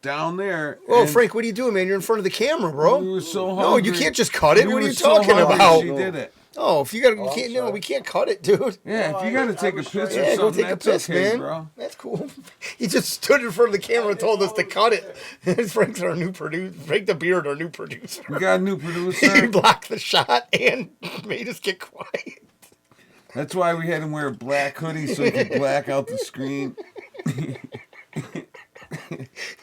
down there." Oh, And Frank, what are you doing, man? You're in front of the camera, bro. we were so No, hungry. you can't just cut it. We What are were you so talking hungry, about? She did it. Oh, if you got, you can't. No, we can't cut it, dude. Yeah, if you gotta take a piss or Yeah, go something, take a that's piss, okay, man. bro. That's cool. He just stood in front of the camera and told us to cut it. Frank's our new producer. Frank the Beard, our new producer. We got a new He producer. blocked the shot and made us get quiet. That's why we had him wear a black hoodie so he could black out the screen.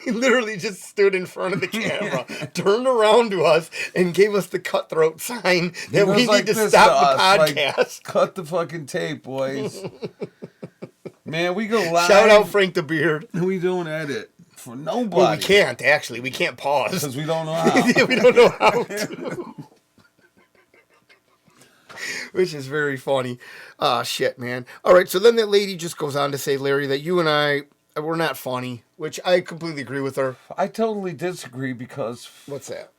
He literally just stood in front of the camera, turned around to us, and gave us the cutthroat sign that goes we like need to this stop to the us, like, podcast. Cut the fucking tape, boys. Man, we go live. Shout out Frank the Beard. and we don't edit for nobody. Well, we can't, actually. We can't pause. because we don't know how. We don't know how to. Which is very funny. Ah, shit, man. All right, so then that lady just goes on to say, Larry, that you and I, we're not funny, which I completely agree with her. I totally disagree because What's that?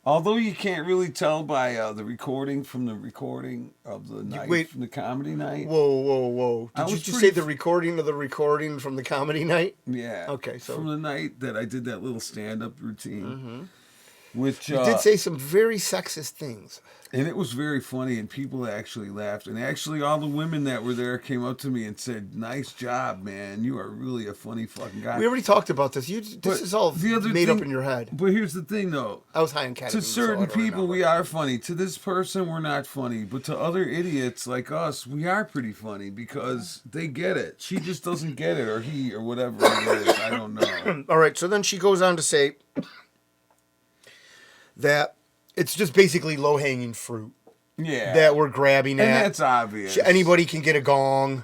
although you can't really tell by the recording from the recording of the night, wait. from the comedy night. Whoa. I Did you was just pretty say the recording of the recording from the comedy night? Yeah. Okay, so- from the night that I did that little stand-up routine, which You did say some very sexist things. and it was very funny, and people actually laughed. And actually, all the women that were there came up to me and said, "Nice job, man. You are really a funny fucking guy." We already talked about this. This is all made up in your head. But here's the thing, though. I was high on ketamine. To certain people, we are funny. To this person, we're not funny. But to other idiots like us, we are pretty funny because they get it. She just doesn't get it, or he, or whatever it is. I don't know. All right, so then she goes on to say that it's just basically low-hanging fruit Yeah. that we're grabbing and at. that's obvious. Anybody can get a gong.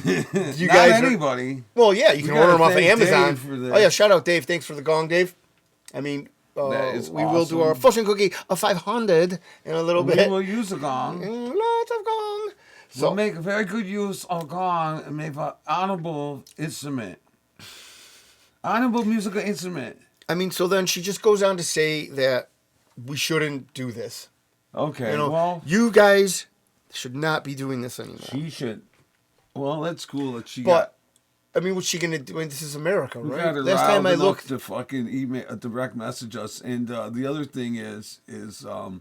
You Not guys anybody. Well, yeah, you can gotta order them off of thank Amazon. Dave for this. Oh, yeah, shout out, Dave. Thanks for the gong, Dave. I mean, That is we will do our awesome. fortune cookie of 500 in a little We bit. will use a gong. Lots of gong. We'll make a very good use of gong and make an honorable instrument. Honorable musical instrument. I mean, so then she just goes on to say that we shouldn't do this. Okay, You know, well, you guys should not be doing this anymore. she should. Well, that's cool that she But got. I mean, what's she gonna do? I mean, this is America, We right? got her Last time I looked. to fucking email, direct message us, and the other thing is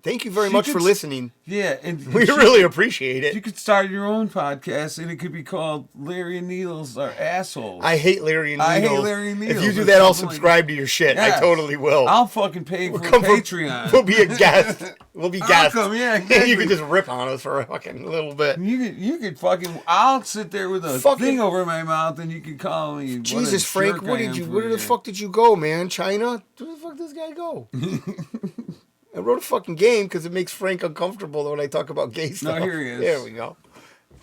Thank you very she much could for s- listening. Yeah, and We really appreciate You it. could start your own podcast, and it could be called Larry and Needles Are Assholes. I hate Larry and I hate Needles. Larry and If you Needles do or that, I'll something like subscribe to your shit. I Yes. totally will. I'll fucking pay for come Patreon. We'll be a guest. We'll be I'll guests. come, yeah, You exactly. can just rip on us for a fucking little bit. You could fucking. I'll sit there with a Fucking- thing over my mouth, and you can call me. what a Jesus, Frank, jerk where I did am you? for Where the fuck did you go, man? China? Where the fuck does this guy go? I wrote a fucking game because it makes Frank uncomfortable when I talk about gay stuff. here he is. There we go.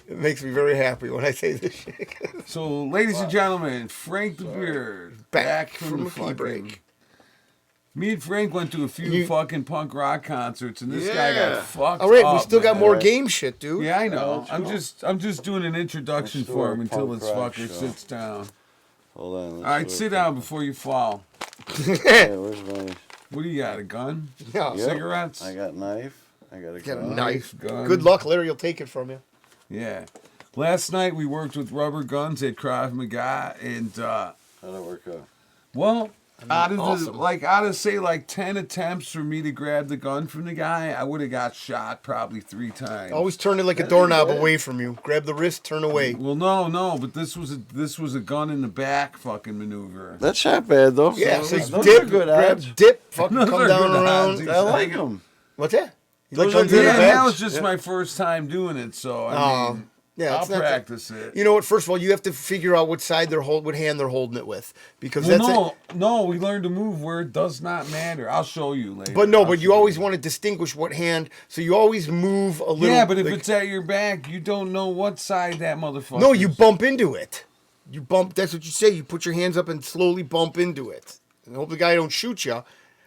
It makes me very happy when I say this shit. So, ladies and gentlemen, Frank the Beard back from the a pee fucking break. Me and Frank went to a few fucking punk rock concerts, and this guy Yeah. got fucked All right, up, we still got man. more game shit, dude. Yeah, I know. let's I'm just doing an introduction Let's do for a him until punk this rock fucker show. sits down. Hold on. All right, sit down before you fall. Hey, where's my... What do you got? A gun? Yeah. Yep. Cigarettes? I got knife. I got a Got a gun. knife. gun. Good luck, Larry. Will take it from you. Yeah. Last night we worked with rubber guns at Krav Maga, and How'd it work out? well, out of awesome. out of say like 10 attempts for me to grab the gun from the guy, I would have got shot probably 3 times. Always turn it like a doorknob away from you. Grab the wrist, turn away. Well, no, but this was a gun in the back fucking maneuver. That's not bad, though. Yeah, so Those you are dip, good grab, odds. dip, fucking Those come are down good odds. around. I like them. What's that? You like Those are guns in the Yeah, good back? that was just my first time doing it, so I mean, Yeah, I'll it's not that- practice it. You know what? First of all, you have to figure out what side what hand they're holding it with, because Well, that's it. no, we learned to move where it does not matter. I'll show you later. But no, I'll but you show always want to distinguish what hand. So you always move a little. Yeah, but if like- it's at your back, you don't know what side that motherfucker. no, you bump into it. You bump. That's what you say. You put your hands up and slowly bump into it, and hope the guy don't shoot you.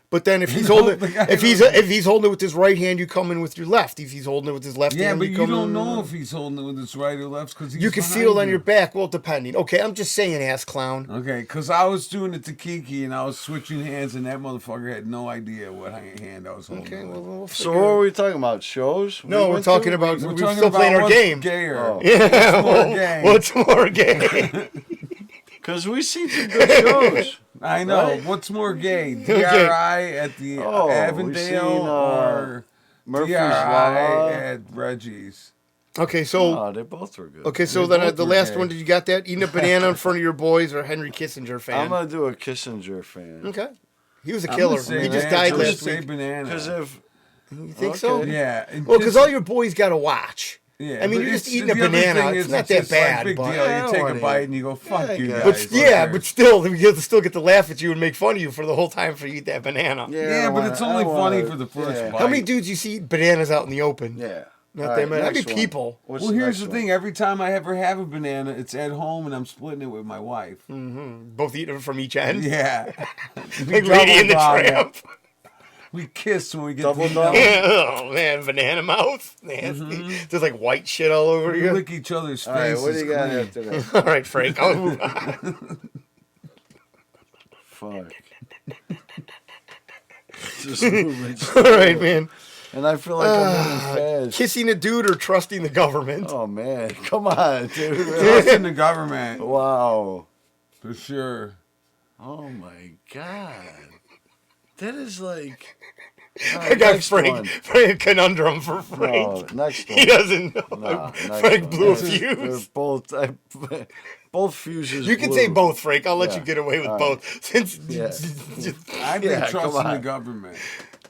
But then if he's holding, the guy if he's holding it with his right hand, you come in with your left. If he's holding it with his left Yeah, hand, but you come don't in- know if he's holding it with his right or left because You can feel it on your back. Well, depending. Okay, I'm just saying, ass clown. Okay, because I was doing it to Kiki and I was switching hands and that motherfucker had no idea what hand I was holding. Okay, with. well, we'll So figure what it were we talking about? Shows? No, we we're went talking to? about We're we're talking still about playing our what's game. gayer. Oh. Yeah, more gay? what's more gay? Because we see some good shows. I know. Right? What's more gay? DRI at the Oh, we've Avondale seen, or Murphy's DRI Law. at Reggie's? Okay, so Oh, they both were good. okay, so They then both the were last gay. one, did you got that? Eating a banana in front of your boys or Henry Kissinger fan? I'm going to do a Kissinger fan. Okay, he was a I'm killer. gonna say He just banana. died I'm gonna last say week. banana. Because if... You think so? Okay. Yeah. and Well, because Kiss- all your boys got to watch. Yeah, I mean, but you're just it's- eating a the other banana. thing It's is not that just like bad, big but deal. Yeah, You I take a wanna bite eat. and you go, "Fuck Yeah, you I guys." guess. but still, we still get to laugh at you and make fun of you for the whole time for you eat that banana. Yeah, but it's only funny for the first bite. How many dudes you see eat bananas out in the open? Yeah. Not All that right, many. How many next one. people? What's Well, here's next the one? thing. Every time I ever have a banana, it's at home and I'm splitting it with my wife. Both eating from each end. Yeah. Like Lady in the Double dog. Tramp. We kiss when we get Double to dog? Oh man, banana mouth. Nasty. There's like white shit all over We you. lick each other's All right, faces. what do you got clean. after that? All right, Frank. I'll move on. Fuck. Just moving. All right, man. And I feel like I'm moving fast. Kissing a dude or trusting the government? Oh, man. Come on, dude. Trust in the government, Wow. for sure. Oh, my God. That is like. I got next Frank, one. Frank conundrum for Frank. No, next one. He doesn't know. Nah, next Frank one. blew a They're fuse. both, both fuses. You can blew. say both, Frank. I'll let Yeah. you get away with All both. Since, Yeah. I've Yeah, been come trusting the on. government.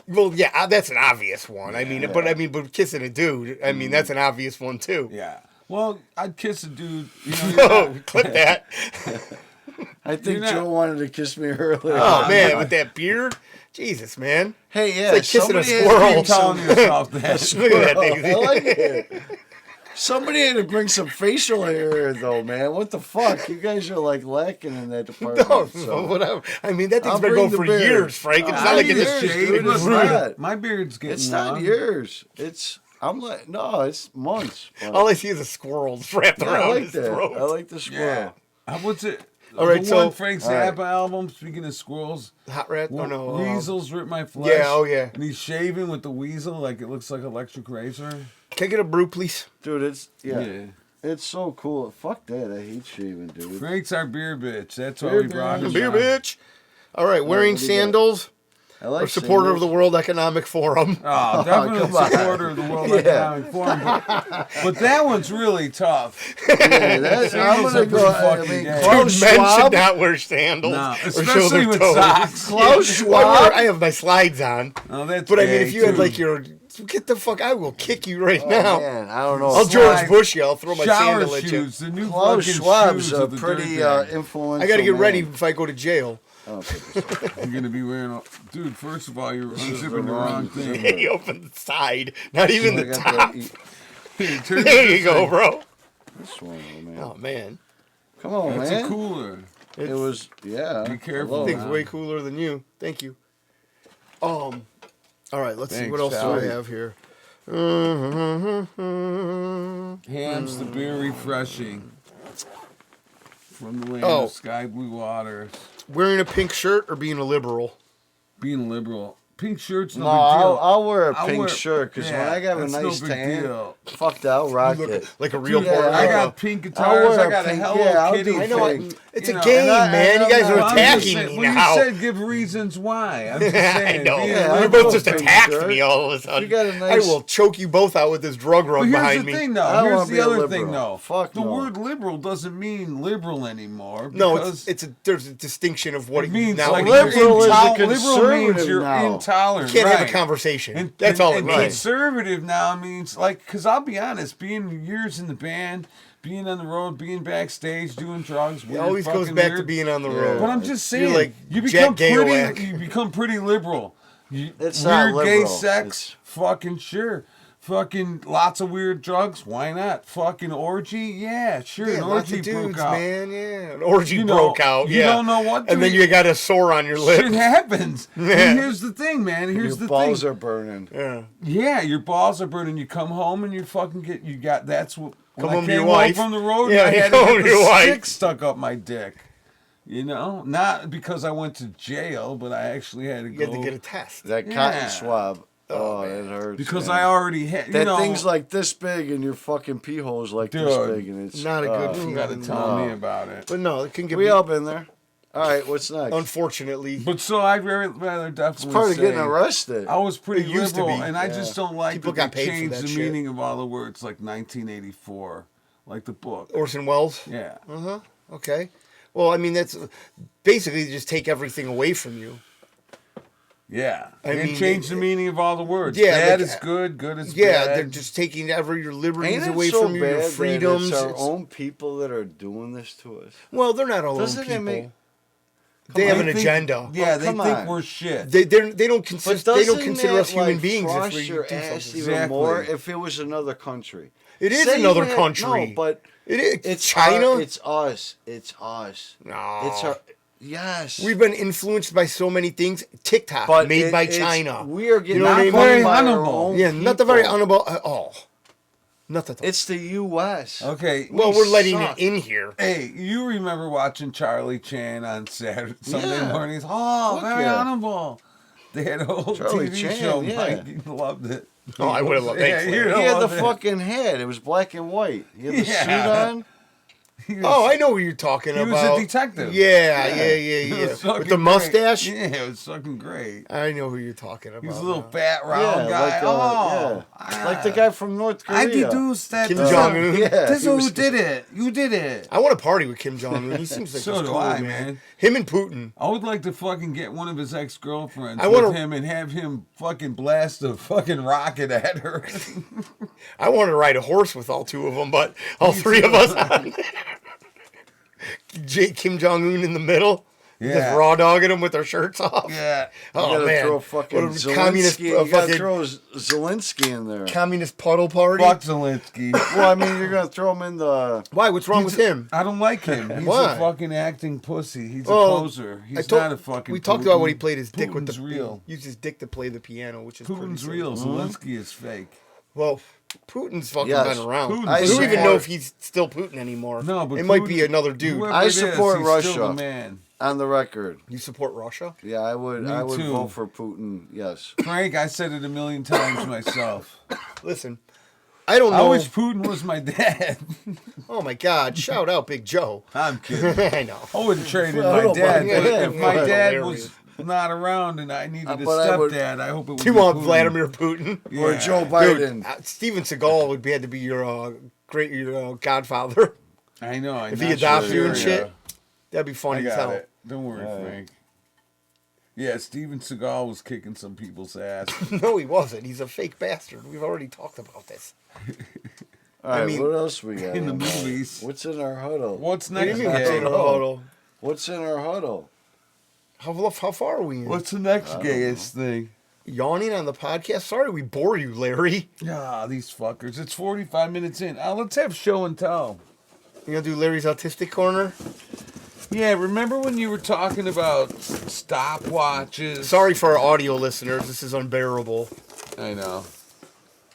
well, yeah, that's an obvious one. I mean, Yeah. but kissing a dude, I mean, that's an obvious one too. Yeah. Well, I'd kiss a dude. You know, you're No, not- clip that. I think You're not- Joe wanted to kiss me earlier. Oh man, with that beard, Jesus, man. Hey, yeah, like kissing a somebody had to squirrel. bring Keep telling some- yourself that. Look at that thing. I like it. Somebody had to bring some facial hair, though, man. What the fuck? You guys are like lacking in that department. No, so. whatever. I mean, that thing's I'll been bring going the for beard. years, Frank. It's I not like need it's a just shave. dude, it's not. My beard's getting It's not long. years. I'm like, no, it's months. but- all I see is a squirrel just wrapped Yeah, around I like his that. throat. I like the squirrel. Yeah. What's it? All right, the so- one Frank all right. Zappa album. Speaking of squirrels, Hot rat? Oh no. weasels rip my flesh. yeah, oh, yeah. And he's shaving with the weasel like it looks like electric razor. Can I get a brew, please? Dude, it's so cool. Fuck that. I hate shaving, dude. Frank's our beer bitch. That's why Beer we brought him. bitch. Beer on. bitch. All right, wearing what do you got? sandals I like or supporter of the sandals. World Economic Forum. Oh, definitely come on. supporter of the World Yeah. Economic Forum. But that one's really tough. Yeah, I'm Sandals gonna are go. pretty I fucking mean, gay. Klaus Dude, men should Schwab. not wear sandals No, or show especially their with toes. socks. Klaus Well, Schwab. I have my slides on, Oh, that's but I mean, gay, if you had too. like your, get the fuck, I will kick you right Oh, now. man, I don't know. I'll George Slide. Bush you. I'll throw my shower sandal at you. shoes, the new Klaus fucking Schwab's shoes a of the pretty dirtbag. influential. I got to get man. ready if I go to jail. Oh, okay. You're gonna be wearing, dude. First of all, you're unzipping the wrong thing. He opened the side, not even I the got top. that- Here, turn There it you this go, way. bro. This one, man. Oh man, Come on, That's man. a cooler. It was, yeah. Be careful. hello. thing's way cooler than you. Thank you. All right, let's see Thanks, what else do pal. I have here. Ham's the beer refreshing. From the land Oh. of sky blue waters. Wearing a pink shirt or being a liberal? Being liberal. Pink shirt's no No, big deal. I'll wear a I'll pink wear- shirt because when yeah, I got a that's no nice big tan, deal. fuck that, I'll rock You look it. like a real Dude, Puerto I Rico. got pink I'll guitars. wear I got a pink- Hello yeah, I'll Kitty. do I know. pink. It's You a know, game, and man. You guys are I'm just attacking saying- me well, now. You said give reasons why. I'm just I saying. know. being Yeah, You're I'll both go just pink attacked shirt. me all of a sudden. You got a I nice- will choke you both out with this drug rug But here's behind the me. thing, I though. don't Here's wanna be the a other liberal. thing, though. Fuck the no. word liberal doesn't mean liberal anymore. No, because there's a distinction of what it means now. like you liberal is a liberal means conservative you're now. intolerant. can't have a right. conversation. And, That's all it and means. conservative now means like, because I'll be honest, being years in the band, being on the road, being backstage, doing drugs, It weird, always goes fucking back to weird. being on the Yeah. road. But I'm just You're saying, like you become Jack Gayowak. pretty. You become pretty liberal. It's not weird gay liberal. sex, It's- fucking sure. Fucking lots of weird drugs. Why not? Fucking orgy, yeah, sure. Yeah, An lots orgy of dudes, broke out. man. Yeah, an orgy You know, broke out. you Yeah, don't know what to and then do. you got a sore on your lip. Shit happens. Yeah. And here's the thing, man. Here's Your the balls thing. are burning. Yeah. Yeah, your balls are burning. You come home and you fucking that's what. When Come I home to came your wife. from the road, Yeah, I you had come to home get to your the wife. stick stuck up my dick. You know, not because I went to jail, but I actually had to You go had to get a test. That Yeah. cotton swab. Oh, man. it hurts. because man. I already had. You That know, thing's like this big and your fucking pee hole's like this Dude, big and it's not a good you feeling. got to tell me about it. But no, it can get We all been there. All right, what's next? unfortunately. But so I'd rather definitely Part of say getting arrested. I was pretty It used to liberal, be, and I yeah. just don't like People that got they paid for changed that the shit. meaning of all the words, like 1984, like the book. Orson Welles. Yeah. Okay. Well, I mean that's basically just take everything away from you. Yeah, I and mean, change the meaning of all the words. Yeah, Bad like, is good, good is Yeah, bad. they're just taking your liberties Ain't it away so from you, bad your that freedoms. it's our It's- own people that are doing this to us? Well, they're not all Doesn't own it people. make- They have They an think- agenda. Yeah, Oh, they come think on. we're shit. They don't But consist. doesn't They don't consider us that, human like, beings if frost we your do ass something. even Exactly. more if it was another country. It is Say another you had- country. No, but It is it's China. It's us. It's us. No. It's our. Yes. We've been influenced by so many things. TikTok, But made by it's- China. We are getting You know what I knocked mean? Very by our honorable. own Yeah, not the very people. honorable at all. Not at all. It's the U.S. Okay. Well, we we're letting suck. it in here. Hey, you remember watching Charlie Chan on Sunday Yeah. mornings? Oh, Fuck very yeah. honorable. They had a whole Charlie TV Chan, show. yeah. Mike, you loved it. Oh, I would have loved Yeah, it. you'd He have had the loved it. fucking head. It was black and white. He had the Yeah. suit on. Oh, I know what you're talking He about. was a detective. Yeah. It was With fucking the mustache? great. Yeah, it was fucking great. I know who you're talking about. He was a little now. fat, round guy. Like the guy from North Korea. I deduced that. Kim Jong-un? Yeah, This he is was- who did it. You did it. I want to party with Kim Jong-un. He seems like So he's do cool, I, man. man. Him and Putin. I would like to fucking get one of his ex-girlfriends I with wanna- him and have him fucking blast a fucking rocket at her. I want to ride a horse with all two of them, but all three of us on. Kim Jong-un in the middle. Yeah. Just raw dogging them with their shirts off. Yeah. You Oh, gotta man. throw fucking What a communist, Zelensky. You gotta fucking throw Zelensky in there. communist puddle party. Fuck Zelensky. Well, I mean, you're gonna throw him in the. Why? What's wrong with him? I don't like him. He's Why? a fucking acting pussy. He's Well, a poser. He's I not a fucking. We talked about when he Putin. played his dick with the. Putin's real. He used his dick to play the piano, which is pretty Putin's silly. real. Zelensky is fake. Well, Putin's fucking Yes. been around. Putin. I I don't even support- know if he's still Putin anymore. No, but it might Putin- be another dude. Whoever I it is, support he's Russia. Still the man. On the record. You support Russia? Yeah, I would. Me I would too. vote for Putin. Yes. Frank, I said it a million times myself. Listen, I don't I know. wish Putin was my dad. Oh my God! Shout out, Big Joe. I'm kidding. I know. I wouldn't trade in Well, my dad, yeah, but yeah, if my yeah. dad Hilarious. was not around and I needed a but I would- stepdad, I hope it would You be want Putin. Vladimir Putin? Or Yeah. Joe Dude, Biden. Steven Seagal would be had to be your godfather I know. I'm if he not adopts sure. you and shit. That'd be I funny as got hell. it. Don't worry, Frank. Yeah, Steven Seagal was kicking some people's ass. No, he wasn't. He's a fake bastard. We've already talked about this. All right, mean, what else we got? in the on there? movies. What's in our huddle? What's What do next? you mean what's in gay? our huddle? What's in our huddle? How far are we in? What's the next gayest thing? Yawning on the podcast? Sorry we bore you, Larry. Ah, these fuckers. It's 45 minutes in. Let's have show and tell. You gonna do Larry's autistic corner? Yeah, remember when you were talking about stopwatches? Sorry for our audio listeners. This is unbearable. I know.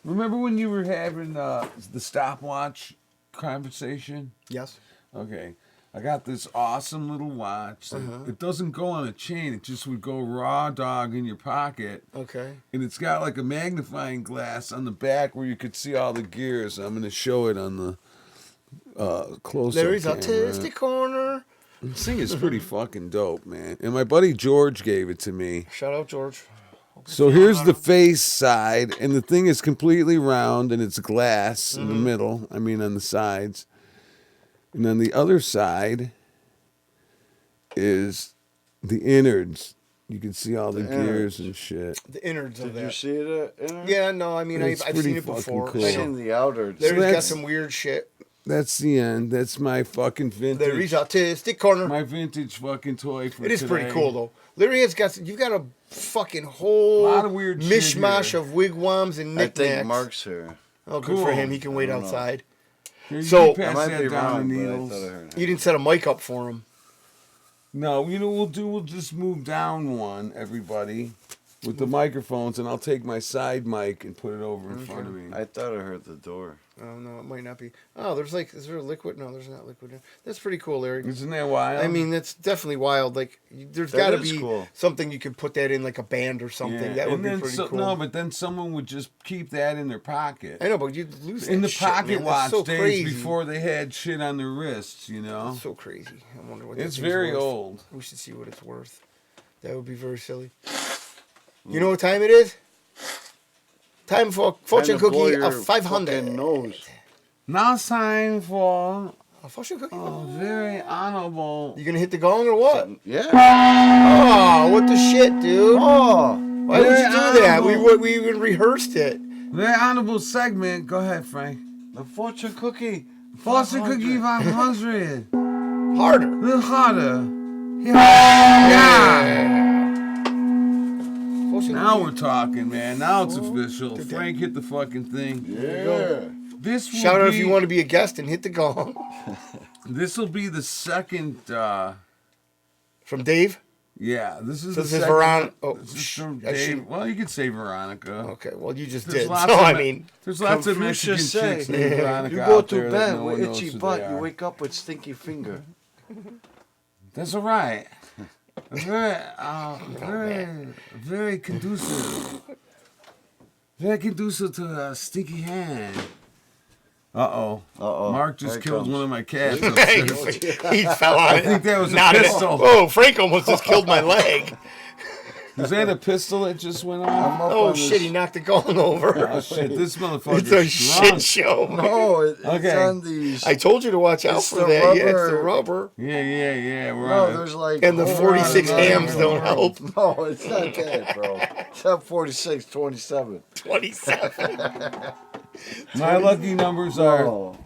Remember when you were having the stopwatch conversation? Yes. Okay. I got this awesome little watch. It doesn't go on a chain. It just would go raw dog in your pocket. Okay. And it's got like a magnifying glass on the back where you could see all the gears. I'm going to show it on the close-up Larry's camera. autistic corner. This thing is pretty fucking dope, man. And my buddy George gave it to me. Shout out, George. So here's the face side, and the thing is completely round, and it's glass in the middle. I mean, on the sides. And on the other side is the innards. You can see all the gears and shit. The innards of Did that. you see it? Yeah, no, I mean, I've It's seen pretty it fucking before. cool. I I've know. seen the outer. Larry's got that's- some weird shit. That's the end. That's my fucking vintage. Larry's autistic corner. My vintage fucking toy for It is pretty today. cool, though. Larry has got, you've got a fucking whole Lot of weird shit mishmash here. of wigwams and I knickknacks. think Mark's here. Oh, good for Cool. him. He can wait I don't know. outside. Here, you So- can I pass might that be down wrong, the but I needles. thought I heard. You didn't set a mic up for him. No, you know what we'll do? We'll just move down one, everybody, with the microphones, and I'll take my side mic and put it over in front of me. I thought I heard the door. Oh, no, it might not be. Oh, there's like, is there a liquid? No, there's not liquid. That's pretty cool, Larry. Isn't that wild? I mean, that's definitely wild. Like, there's That got to is be cool. something you could put that in, like a band or something. That would and be then pretty cool. No, but then someone would just keep that in their pocket. I know, but you'd lose that In the shit, pocket man. That's watch so days crazy. before they had shit on their wrists, you know? That's so crazy. I wonder what that It's thing's very worth. old. We should see what it's worth. That would be very silly. You know what time it is? Time for fortune Kinda blow cookie your of 500. fucking nose. Now it's time for A fortune cookie? a very honorable. You gonna hit the gong or what? Yeah. Oh, what the shit, dude? Oh. Why would you very do that? honorable. We even rehearsed it. Very honorable segment. Go ahead, Frank. The fortune cookie. Fortune cookie 500. Harder. A little harder. Yeah. Fortune Now cookie. we're talking, man. Now it's official. Frank hit the fucking thing. Yeah. This will Shout out be, if you want to be a guest and hit the gong. This will be the second. From Dave? Yeah, this is So the this is second. Veronica. Oh, This is from I Dave. should- Well, you could say Veronica. Okay, well, you just There's did. lots So, of I me- mean, There's lots of Mexican Confucius say, chicks named Veronica You go out to there that bed no one with knows itchy who butt, they you are. wake up with stinky finger. That's all right. Very conducive. Very conducive to a stinky hand. Uh-oh. Mark just Here it killed comes. one of my cats. he upstairs. fell on I it. think that was a Not pistol. Oh, Frank almost just killed my leg. Was that a pistol that just went I'm off? up Oh on shit! He knocked the gong over. Oh, shit. This motherfucker's It's a drunk. shit show. No, it's Okay. on these. I told you to watch out It's for the that. Yeah, it's the rubber. rubber. Yeah. We're No, on there's like. And the holes 46 on hams it. don't help. No, it's not that, bro. It's not 46, 27. 27. My lucky numbers are Oh.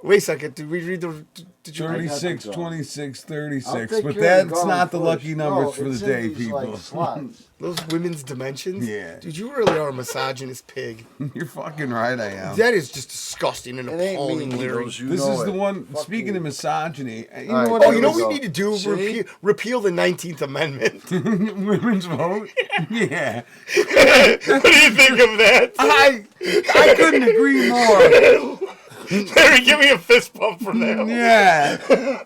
Wait a second. Did we read the? Did you? 36, gun. 26, I'll 36. take But care of the that's gun not the first. lucky numbers for the it's in day, these, people. Like, slots. Those women's dimensions. Yeah. Dude, you really are a misogynist pig. You're fucking right, I am. That is just disgusting and It ain't appalling, me, Larry. Needles, you This know is the it. one, Fuck speaking you. of misogyny, you All know right. what? Oh, you know Here what we we go. need to do? See? Repeal the 19th Amendment. Women's vote? Yeah. What do you think of that? I couldn't agree more. Larry, give me a fist bump for that. Yeah.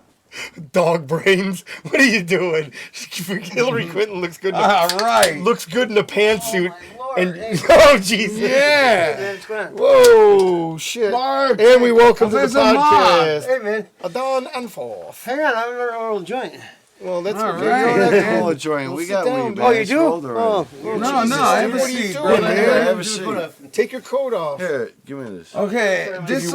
Dog brains. What are you doing? Hillary Clinton looks good. All right. Looks good in a pantsuit. Lord, And hey, oh Jesus! Yeah. man, what's going on? Whoa, shit! Mark, And we welcome to the there's a mob. podcast. Hey, man, Adon and forth. hang on, I'm gonna roll a joint. Well, that's All okay. right. You don't have to man. roll a joint. We sit got down, weed, dude. Oh, man. you do? Rolled already. No, Jesus, have a what are you seat, doing, brother. man? Yeah, have a Just seat. put a- Take your coat off. Here, give me this. Okay, this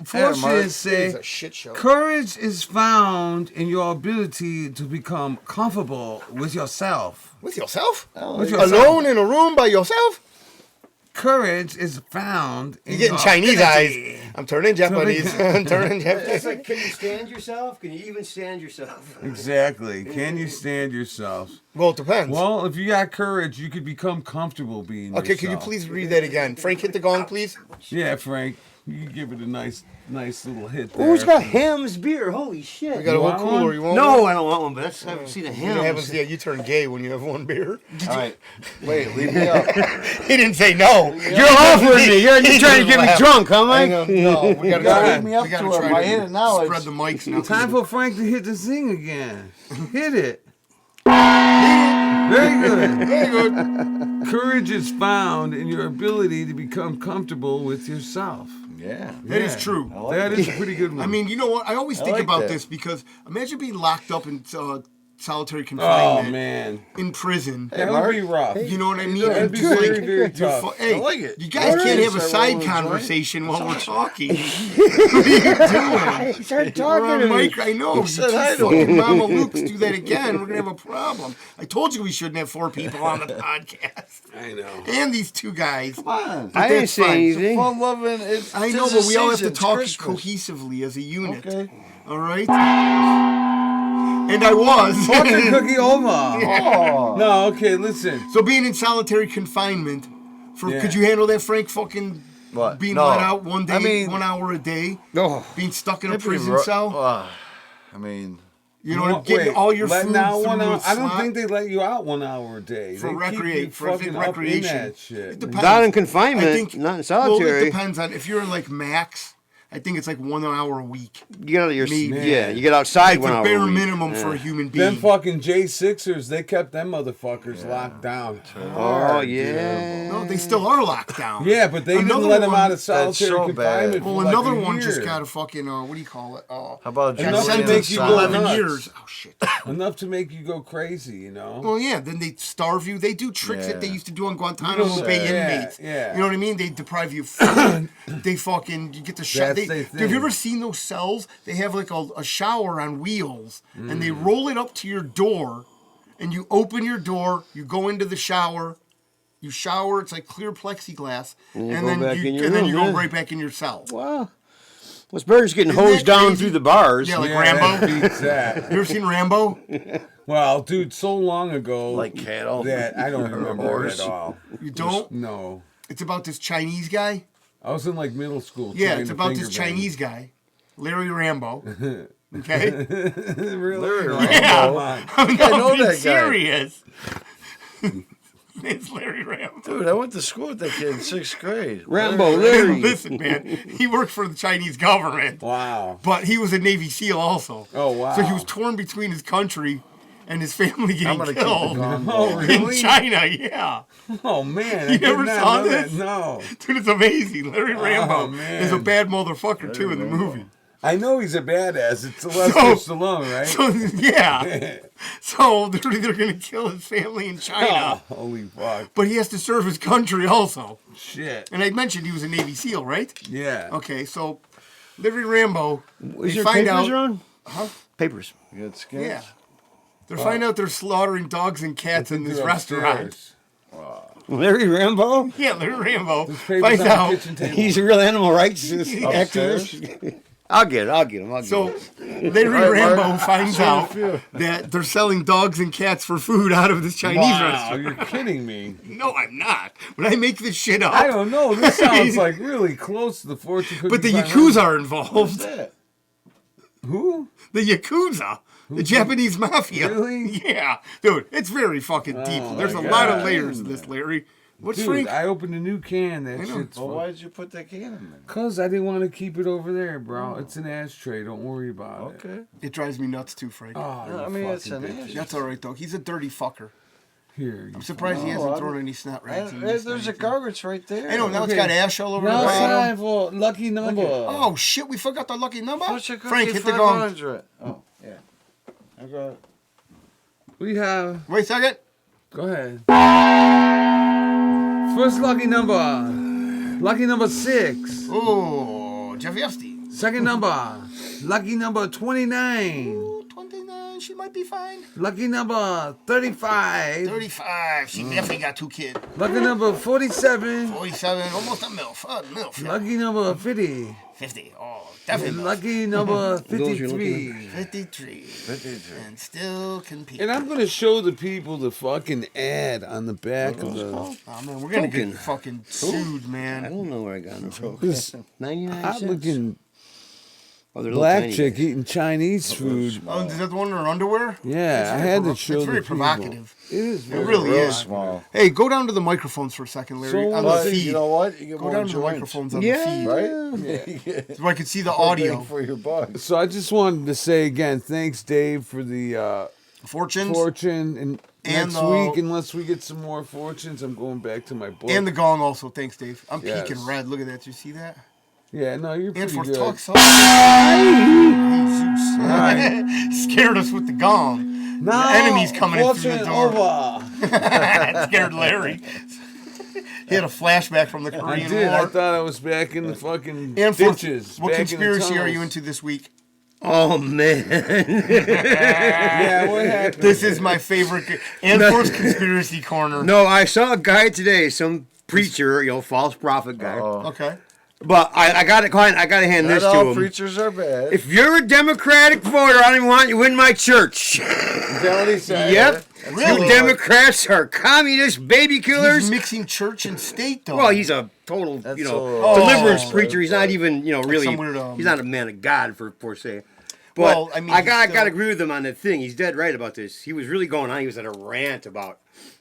fortune It's say a shit show. courage is found in your ability to become comfortable with yourself. With yourself? With yourself. Alone in a room by yourself? Courage is found in You're getting your Chinese ability. eyes. I'm turning Japanese. I'm turning It's Japanese. like, can you stand yourself? Can you even stand yourself? Exactly. Can you stand yourself? Well, it depends. Well, if you got courage, you could become comfortable being Okay, yourself. can you please read that again? Frank, hit the gong, please. Yeah, Frank. You can give it a nice little hit there. Who's got Ham's beer? Holy shit. We got a You whole want cooler. one? You want No, one? I don't want one, but I haven't seen a You Ham's. haven't- yeah, you turn gay when you have one beer. All right. Wait, leave me up. He didn't say no. You're offering me. You're trying to get me drunk, huh, Hang Mike? on. No, we gotta gotta try leave me up we gotta to it. try If I hit it now, spread it's- the mics now. Time for Frank to hit the zing again. Hit it. Very good. Very good. Courage is found in your ability to become comfortable with yourself. Yeah. That is true. I like That it. is a pretty good one. I mean, you know what? I always think like about that. this because imagine being locked up in solitary oh confinement man, in prison. that would be rough. You know what I mean? That'd And be just very, like, very you're tough. hey, I like it. you guys All can't right, have a so side roll a joint. conversation while we're talking. What are you doing? Start We're talking on to me. mic, I know. You said two hi to fucking Mama Lukes do that again. We're gonna have a problem. I told you we shouldn't have 4 people on the podcast. I know. And these 2 guys. Come on. I didn't that's say fine. anything. Fun loving. It's I know, tis but the we all have to season. It's talk Christmas. cohesively as a unit. Okay. All right? And I was. Fortune cookie over. Oh. No, okay, listen. So being in solitary confinement, Yeah. could you handle that, Frank? Fucking What? being No. let out one day, I mean- 1 hour a day, Oh, being stuck in a It'd be prison ru- cell. I mean, You know, getting all your letting food out through 1 hour. a I don't slot think they let you out 1 hour a day. for They recreate keep for you fucking up in recreation. that It shit. depends. not in I confinement, think not in Well, solitary. it depends on if you're in like max. I think it's like 1 hour a week. You get out of your Me. yeah. You get outside It's 1 the hour. bare a week. minimum for a Yeah. human being. Them fucking J6ers, they kept them motherfuckers locked down. Oh hard, yeah. No, they still are locked down. Yeah, but they Another didn't let them one- out of solitary so confinement. bad. for Well, like another a one year. just got a fucking what do you call it? how about Enough to Julian make you go 11 nuts. years. Oh shit. Enough to make you go crazy, you know. Well, yeah. Then they starve you. They do tricks that they Yeah. used to do on Guantanamo You know, Bay yeah, inmates. yeah. You know what I mean? They deprive you of food. They fucking you get the shower. That's their Have thing. you ever seen those cells? They have like a shower on wheels, and Mm. they roll it up to your door, and you open your door. You go into the shower. You shower. It's like clear plexiglass, you and go then back you in your and then room, you go yeah. right back in your cell. Wow. Well, Spurgeon's getting Isn't hosed that down crazy? through the bars. Yeah, like Yeah, Rambo. that beats that. You ever seen Rambo? Well, dude, so long ago Like cattle. that I don't remember it Horse. at all. You don't? No. It's about this Chinese guy. I was in like middle school. Yeah, trying it's to about finger this bang. Chinese guy, Larry Rambo. Okay? Really? Larry Yeah. Come on. I'm I know not being that guy. serious. It's Larry Rambo. Dude, I went to school with that kid in 6th grade. Rambo Larry. Listen, man, he worked for the Chinese government, Wow. but he was a Navy SEAL also. Oh, wow. So he was torn between his country and his family I'm getting gonna keep the killed gun Oh, going. in really? China. Yeah, Oh man, I You did never not saw know that. this? No, dude, it's amazing. Larry Rambo man. is a bad motherfucker too in the Rambo. movie. I know he's a badass. It's Sylvester Stallone, right? So yeah, so they're gonna kill his family in China, Oh, holy fuck! but he has to serve his country also. Shit. And I mentioned he was a Navy SEAL, right? Yeah. Okay, so Larry Rambo, Is they your find papers out, on? Papers. You got skins? yeah, they find out they're slaughtering dogs and cats in this They're restaurant. upstairs. Larry Rambo? Yeah, Larry Rambo There's papers finds on the out. kitchen table. He's a real animal rights Upstairs? activist. I'll get him. So Larry Right, Rambo Mark. finds Show out the few. that they're selling dogs and cats for food out of this Chinese Wow, restaurant. you're kidding me. No, I'm not. When I make this shit up, I don't know. This sounds like really close to the fortune cookie. but the by Yakuza are What's involved. that? Who? The Yakuza. The Japanese mafia. Really? Yeah. Dude, it's very fucking deep. Oh, There's my a lot of God. layers to this, Larry. What's Dude, Frank? I opened a new can. That know. shit's Well, why did you put that can in there? Cause I didn't want to keep it over there, bro. It's an ashtray. Don't worry about it. Okay. It drives me nuts too, Frank. Oh, No, you I mean, it's fucking an bitch. ash. That's all right, though. He's a dirty fucker. Here. I'm surprised he No, hasn't I thrown don't- any snot rags. There's a garbage right there. I know, now it's Okay. got ash all over Now the it's bottom. time for lucky number. Oh, shit, we forgot the lucky number? What's your Frank, cookie hit the gong. 500? Oh, yeah. I got it. We have. Wait a second. Go ahead. First lucky number. Lucky number 6. Oh, Jeff Epstein. Second number. Lucky number 29. Ooh, 29, she might be fine. Lucky number 35. 35, she definitely got 2 kids. Lucky number 47. 47, almost a MILF. MILF. Yeah. Lucky number 50. 50, oh, definitely MILF. Lucky number Those you're looking 53. 53. 53. And still compete. And I'm going to show the people the fucking ad on the back of the... Oh, man, we're going to Token. get fucking sued, I man. don't know where I got them from. 99 I'm cents. looking Oh, they're little black tiny chick guys. eating Chinese food. Oh, is that the one in her underwear? Yeah, I very had to provo- show it's the very people. provocative. It is very really Real is. small. Hey, go down to the microphones for a second, Larry. So on what? the But feed. you know what? You get Go more down to the joints, microphones on Yeah. the feed. right? Yeah. So I can see the More audio. bang for your buck. So I just wanted to say again, thanks, Dave, for the Fortunes fortune. And next the- week, unless we get some more fortunes, I'm going back to my book. and the gong also. Thanks, Dave. I'm Yes. peeking red. Look at that. You see that? yeah, no, you're And pretty for good. talk Zeus. Scared us with the gong. Now, The enemy's coming in through the fortune door. over. It scared Larry. He had a flashback from the I Korean did. I War. thought I was back in the fucking And for ditches. what back in the conspiracy are you tunnels. into this week? Oh, man. Yeah, what happened? This is my favorite. And first conspiracy corner. No, I saw a guy today, some preacher, false prophet guy. Okay. But I got to hand Not this to all him. preachers are bad. If you're a Democratic voter, I don't even want you in my church. Is that what he said? Yep. Really? You Democrats are communist baby He's killers. mixing church and state, though. Well, he's a total, That's deliverance Oh. preacher. He's not even, really, some weird, he's not a man of God, per se. But Well, I mean, I he's got still- to agree with him on that thing. He's dead right about this. He was really going on. He was at a rant about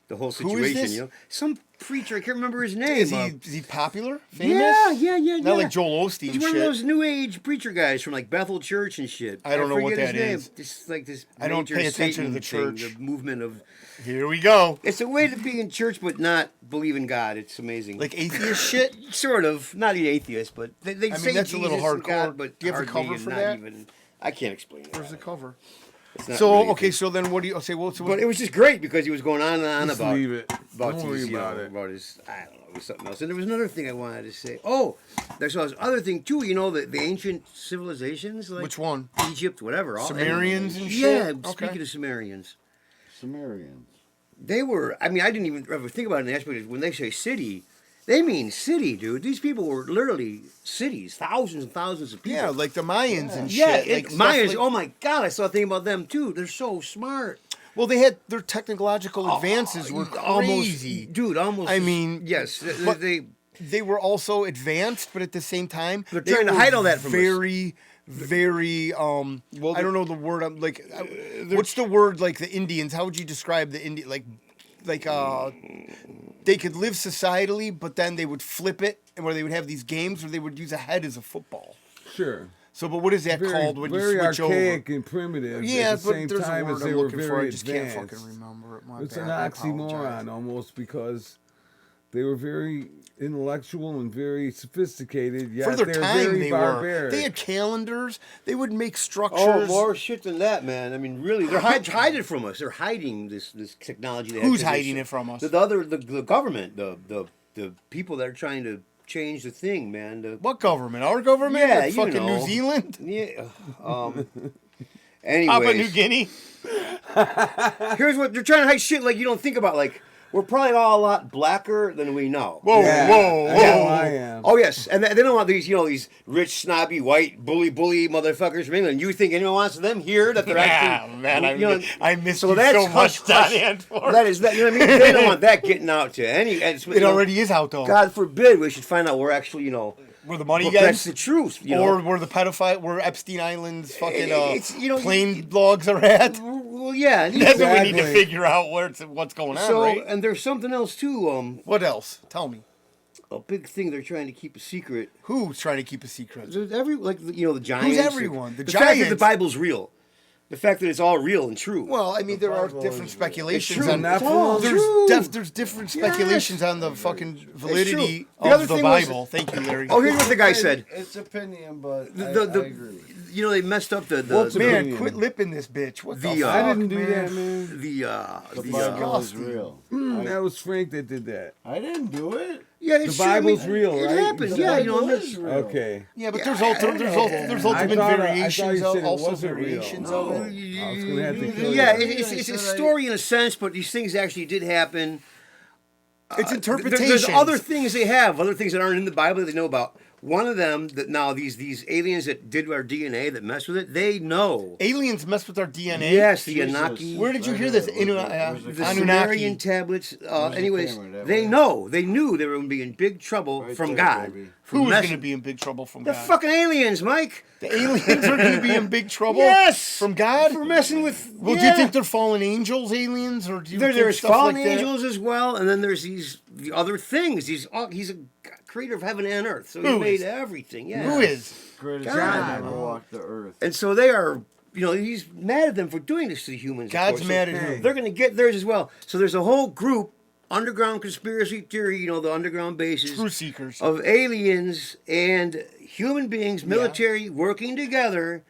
the whole Who situation, is this? Some preacher, I can't remember his name. Is he popular? Famous? Yeah. Not like Joel Osteen He's one shit. of those new age preacher guys from like Bethel Church and shit. I don't know what forget his that name. is. Just like this. I don't major pay attention to Satan the thing, church. the movement of. Here we go. It's a way to be in church but not believe in God. It's amazing. Like atheist shit? Sort of, not an atheist, but they I mean, say that's a little Jesus and hardcore. God, but Do you have the hardly cover and for not that? Even, I can't explain it. Where's the cover? It's not So, really a okay, thing. so then what do you say? What's But it was just great because he was going on and on Just about leave it. about Don't worry his, about it. about his, I don't know, it was something else. And there was another thing I wanted to say. Oh, there's this other thing too. The ancient civilizations, like Which one? Egypt, whatever. Sumerians and shit? Yeah, Okay. speaking of Sumerians, Sumerians. they were. I mean, I didn't even ever think about it in the aspect of when they say city. They mean city, dude. These people were literally cities, thousands and thousands of people. Yeah, like the Mayans and Yeah, shit. Like stuff Mayans. like- Oh my God, I saw a thing about them too. They're so smart. Well, they had their technological advances were crazy. Dude. Almost. I mean, yes, but- they They were also advanced, but at the same time, They're they trying to were hide all that from us. very. I don't know the word. I'm like, what's the word? Like the Indians. How would you describe the Indian? Like, they could live societally, but then they would flip it, and where they would have these games where they would use a head as a football. Sure. So, but what is that very, called when you very switch over? archaic and primitive. Yeah, at the but same there's time a word as they I'm were looking for. very I just can't advanced. fucking remember it. My It's bad. an I apologize. oxymoron almost because they were very intellectual and very sophisticated. Yet For their they're time, very they barbaric. were. They had calendars. They would make structures. Oh, more shit than that, man. I mean, really, they're hiding from us. They're hiding this technology. They had Who's 'cause hiding they- it from us? The government, the people that are trying to change the thing, man. What government? Our government? Yeah, Like you fucking know. New Zealand? Yeah. Papua New Anyways, Guinea? here's what they're trying to hide shit like you don't think about. Like we're probably all a lot blacker than we know. Whoa, Yeah, whoa, I whoa. know I am. Oh yes, and they don't want these, these rich, snobby, white, bully motherfuckers from England. You think anyone wants them here? That they're Yeah, actually, man, I miss so you that's so much, Don hush. Antworth. That is that. You know what I mean? They don't want that getting out to any. And It already is out, though. God forbid we should find out we're actually, Where the money but that's gets? the truth. Or where the pedophile, where Epstein Island's fucking It's, plane logs are at? Well, yeah. That's what we need to Exactly. figure out what's going on, So right? and there's something else too. What else? Tell me. A big thing they're trying to keep a secret. Who's trying to keep a secret? There's the giants. everyone? The fact that the giants. Bible's real. The fact that it's all real and true. Well, I mean, there are Bible different is- speculations It's true. on It's all there's different speculations on the fucking validity true. The other of the thing was- Bible. Thank you, Larry. Oh, here's what the guy said. It's opinion, but I agree. They messed up the What's the, the- Man, opinion. quit lipping this bitch. What the The, fuck, I didn't do man? that, man. the The the Bible is disgusting. real. That was Frank that did that. I didn't do it. yeah, The it's true. I mean, Bible's real, It right? happened. The Yeah, Bible it's- is real. Okay. Yeah, but Yeah, there's I ultimate I thought variations you of said it also wasn't real. variations of it. I was gonna have to kill Yeah, you. it's a story in a sense, but these things actually did happen. It's interpretation. There's other things they have, other things that aren't in the Bible that they know about. One of them that now these aliens that did our DNA that mess with it, they know. Aliens mess with our DNA. Yes, the Jesus. Anunnaki. Where did you Right hear this? here. Where's the The Anunnaki. Sumerian tablets. the Anyways, camera? That they way? know. They knew they were going to be in big trouble Right from there, God. baby. for Who's messing- going to be in big trouble from The God? fucking aliens, Mike. The aliens are going to be in big trouble. Yes, from God. for messing with. Well, do you think they're fallen angels, aliens, or do you think There's stuff fallen like that? angels as well, and then there's the other things. He's a creator of heaven and earth, so Who he made is? everything. Yeah. Who is? Greatest God. man ever walked the earth. And so they are. He's mad at them for doing this to the humans. of God's course. mad So at him. They're going to get theirs as well. So there's a whole group, underground conspiracy theory. The underground bases Truth seekers. of aliens and human beings, military working together.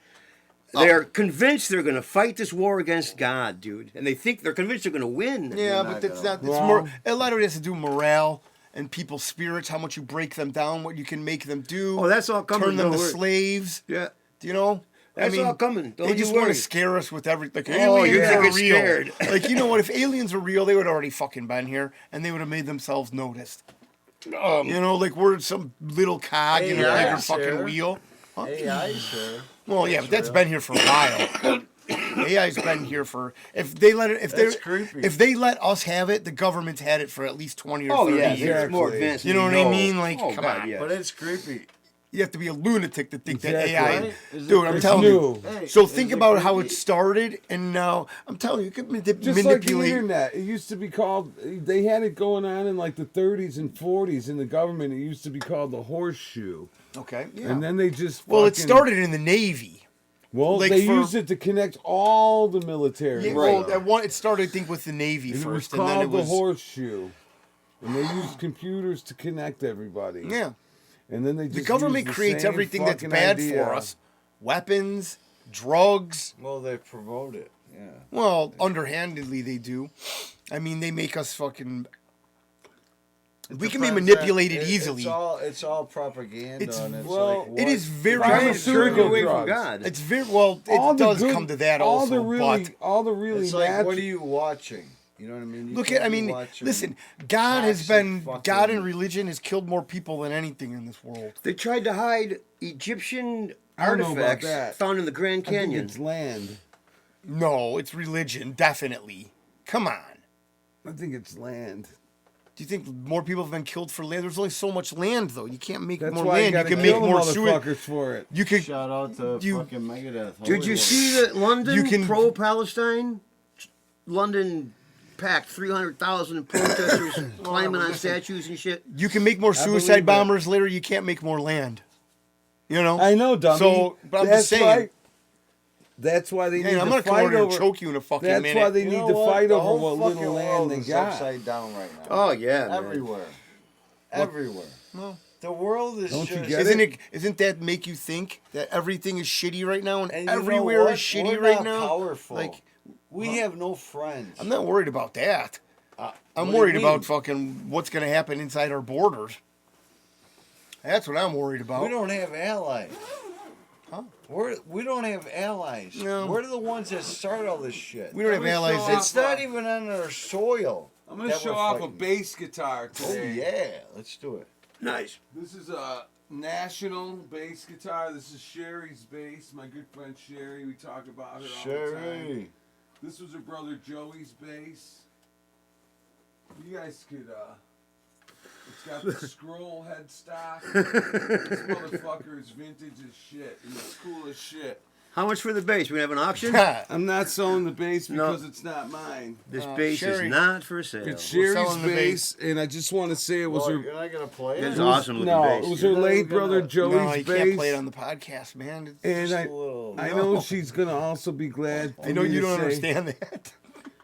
They're convinced they're going to fight this war against God, dude, and they're convinced they're going to win. Yeah, You're but not that's gonna- not. It's Well- more. A lot of it has to do with morale and people's spirits, how much you break them down, what you can make them do. Oh, that's all coming. Turn them Don't to worry. slaves. Yeah. Do you know? That's all coming. Don't they you just want worry. to scare us with everything. Like, Oh, aliens you think are it's real. scared. Like, you know what? If aliens are real, they would already fucking been here, and they would have made themselves noticed. You know, like we're some little cog in a AI, bigger fucking sure. wheel. AI, sure. Well, yeah, but that's been here for a while. AI's been here for if they let it That's creepy. if they let us have it, the government's had it for at least 20 or Oh 30 yeah, years. it's more Exactly. advanced. You than know what I mean? Like, oh, come God, on. yeah. But it's creepy. You have to be a lunatic to think that Exactly. AI. Right? Is it Dude, I'm creepy? telling It's you. new. Hey, So is think it about how it creepy? started, and now I'm telling you, you can Just like the manipulate. internet, it used to be called. They had it going on in like the 30s and 40s in the government. It used to be called the horseshoe, Okay. and then they just Well, it fucking- started in the Navy. Well, like they for- used it to connect all the military. Yeah, Right. well, it started, I think, with the Navy And it was first, and then called it was the horseshoe, and they used computers to connect everybody. yeah. And then they just The government used the creates same everything that's fucking bad idea. for us: weapons, drugs. Well, they promote it. Yeah. Well, underhandedly they do. I mean, they make us fucking. We can be manipulated easily. It's all propaganda. It's- and it's well, like, It what- is very. Trying to Pharmaceutical turn you away from drugs. God. It's very well. All It the does good- come to that all also, the really, but all the really It's like, natu- what are you watching? You know what I mean? You look can't at. I be mean, watching listen. God has toxic been. fucking- God and religion has killed more people than anything in this world. They tried to hide Egyptian I don't know about artifacts that. found in the Grand I think Canyon. it's land. No, it's religion, definitely. Come on. I think it's land. Do you think more people have been killed for land? There's only so much land, though. You can't make That's more why you land. You gotta can kill make the more motherfuckers sewage. for it. You can. Shout out to You- fucking Megadeth. Did you Holy see War. that London You can- pro-Palestine? London packed 300,000 protesters climbing on statues and shit. You can make more believe suicide it. bombers later. You can't make more land. You know. I know, dummy. So, but I'm just saying. Why, that's why they need I'm to gonna come fight over here over. and choke you in a fucking That's minute. why they You need know to what? fight The over whole what fucking little world land they is got. upside down right now. Oh yeah, man. Everywhere. Everywhere. Well, The world is Don't you just... get Isn't that make you think that everything is shitty right now and, And you know everywhere what? is shitty We're right not now? powerful. Like, we have no friends. I'm not worried about that. What I'm do you worried mean? about fucking what's going to happen inside our borders. That's what I'm worried about. We don't have allies. Huh? We don't have allies. No. We're the ones that start all this shit. We don't have Let me allies. show that- It's not even on our soil. I'm gonna that show we're off a fighting. bass guitar Oh today. yeah, let's do it. Nice. This is a national bass guitar. This is Sherry's bass. My good friend Sherry. We talk about her all the time. Sherry. This was her brother Joey's bass. You guys could, it's got the scroll headstock. This motherfucker is vintage as shit. And it's cool as shit. How much for the bass? We have an auction. I'm not selling the bass No. because it's not mine. This bass Sherry. is not for sale. It's We're Sherry's selling the bass, and I just want to say it was Well, her. you're not gonna play It's it. awesome looking No, bass. it was yeah. her late You're brother gonna- Joey's no, you bass. can't play it on the podcast, man. It's and just I, a little. I no. know she's gonna also be glad. I know for me you to don't say, understand that.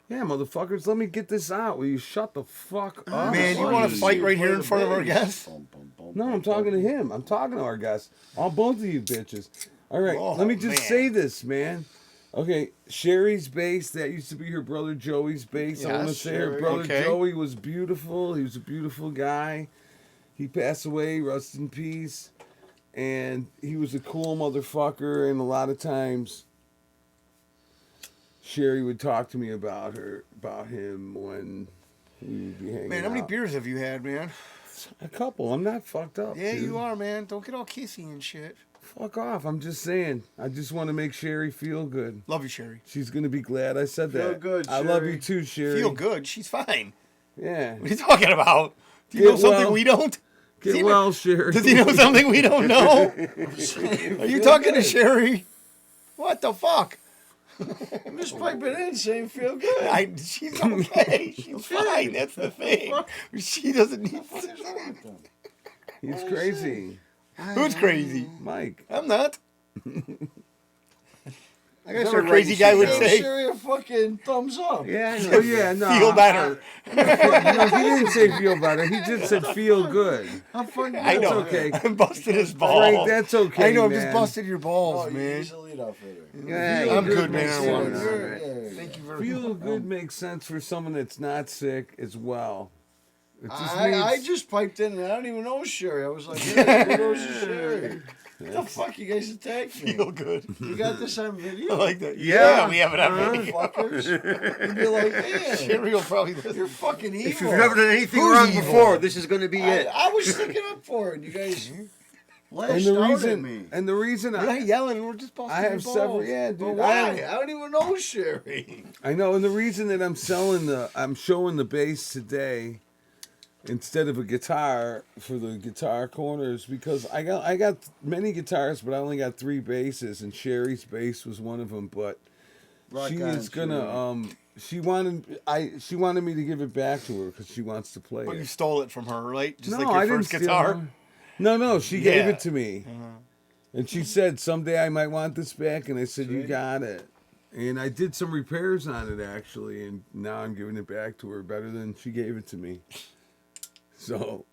Yeah, motherfuckers, let me get this out. Will you shut the fuck up? Man, you want to fight right here in front of our guests? No, I'm talking to him. I'm talking to our guests. All both of you bitches. All right, Oh, let me just man. say this, man. Okay, Sherry's bass, that used to be her brother Joey's bass. I want to Yes, say her Sherry, brother okay. Joey was beautiful. He was a beautiful guy. He passed away, rest in peace. And he was a cool motherfucker, and a lot of times Sherry would talk to me about him when we would be hanging Man, how many out. beers have you had, man? A couple. I'm not fucked up. Yeah, dude. you are, man. Don't get all kissy and shit. Fuck off. I'm just saying. I just want to make Sherry feel good. Love you, Sherry. She's gonna be glad I said Feel that. good, I love Sherry. you too, Sherry. Feel good. She's fine. Yeah. What are you talking about? Do you Get know something well. we don't? Does Get he well, Sherry. Does he know something we don't know? Are you talking to Sherry? What the fuck? I'm just piping in, saying feel good. She's okay. She's fine. That's the thing. She doesn't need. He's crazy. Who's crazy? Mike. I'm not. I That's guess what a crazy guy would Give say. Sherry a fucking thumbs up. Yeah, I know. Oh, yeah, no. Feel better. No, he didn't say feel better. He just said feel good. I'm fucking I know. okay. I'm busting his balls. Frank, that's okay, I know. I'm man. just busting your balls, Oh, man. he's a lead-off hitter. Yeah, I'm Feel good, man. I makes don't want sense. to. Thank you very much. Feel good makes sense for someone that's not sick as well. It just I means just piped in and I don't even know Sherry. I was like, hey, who knows Sherry? What the fuck you guys attacked me? Feel good. You got this on I video? like that. Yeah. We have it on video. Fuckers. You'd be like, man, Sherry will probably listen. you're fucking evil. If you've never done anything Who's wrong evil? before, this is going to be it. I was sticking up for it. You guys and lashed the out at reason me. and the reason We're not yelling. We're just busting I your have balls. several. Yeah, But dude. why? I don't even know Sherry. I know, and the reason that I'm showing the bass today instead of a guitar for the guitar corners because I got many guitars, but I only got 3 basses, and Sherry's bass was one of them. But Rock she on, is gonna she wanted me to give it back to her because she wants to play But you it. stole it from her, right? Just No, like your I didn't first steal guitar. it. No, she gave Yeah. it to me. And she said, someday I might want this back. And I said, you got it. And I did some repairs on it, actually. And now I'm giving it back to her better than she gave it to me. So,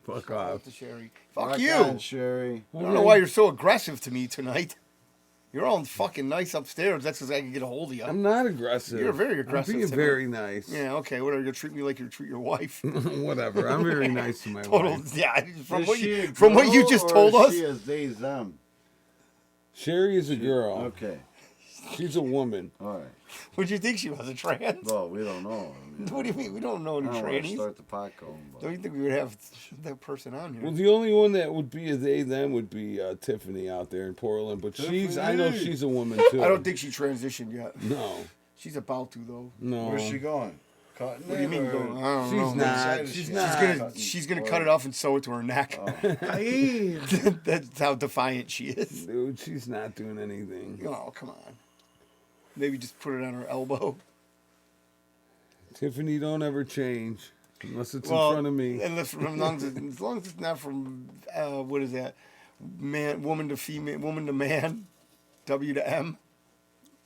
fuck off. To Sherry. Fuck Rock you. on, Sherry. I don't know why you're so aggressive to me tonight. You're all fucking nice upstairs. That's because I can get a hold of you. I'm not aggressive. You're very aggressive I'm being tonight. very nice. Yeah, okay, whatever. You'll treat me like you treat your wife. Whatever. I'm very nice to my Total, wife. yeah. From Is what she you a from what you girl just or told is us. She is they, them. Sherry is a girl. Okay. She's a woman. All right. Would you think she was a trans? Well, we don't know. I mean, What do you mean? We don't know I any don't want to trannies. start the pot going, but Don't you think we would have that person on here? Well, the only one that would be a they them would be Tiffany out there in Portland, but I know Tiffany. she's a woman too. I don't think she transitioned yet. No, She's about to though. no. where's she going? Cutting What do you it mean or- going? I don't She's know. not. She's She's not. not. She's gonna cut it off and sew it to her neck. That's how defiant she is. Dude, she's not doing anything. Oh, come on. Maybe just put it on her elbow. Tiffany don't ever change unless it's Well, in front of me. Unless, as long as it's not from what is that? man, woman to female, woman to man, W to M.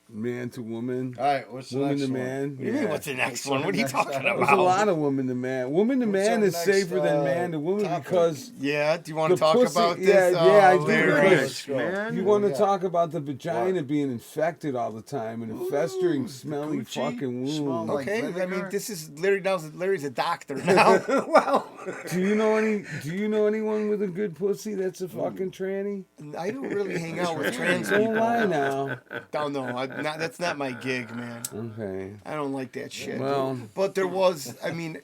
Man to woman. All right, what's the Woman next to one? man. What do you mean, what's the next What's one? our What are you next talking item? There's a about? lot of woman to man. Woman to What's man our is next, safer than man to woman topic? because Yeah, do you want the to talk pussy- about yeah, this? yeah, I do. Larry. Let's go. man. you want to Yeah. talk about the vagina being infected all the time and a festering, smelly Gucci fucking smell wound. like Okay, I vinegar? mean, this is Larry's a doctor now. Well, Do you know anyone with a good pussy that's a fucking tranny? I don't really hang out with trans Don't people. lie now. Don't know. That's not my gig, man. Okay. I don't like that shit. Well, But there was, I mean,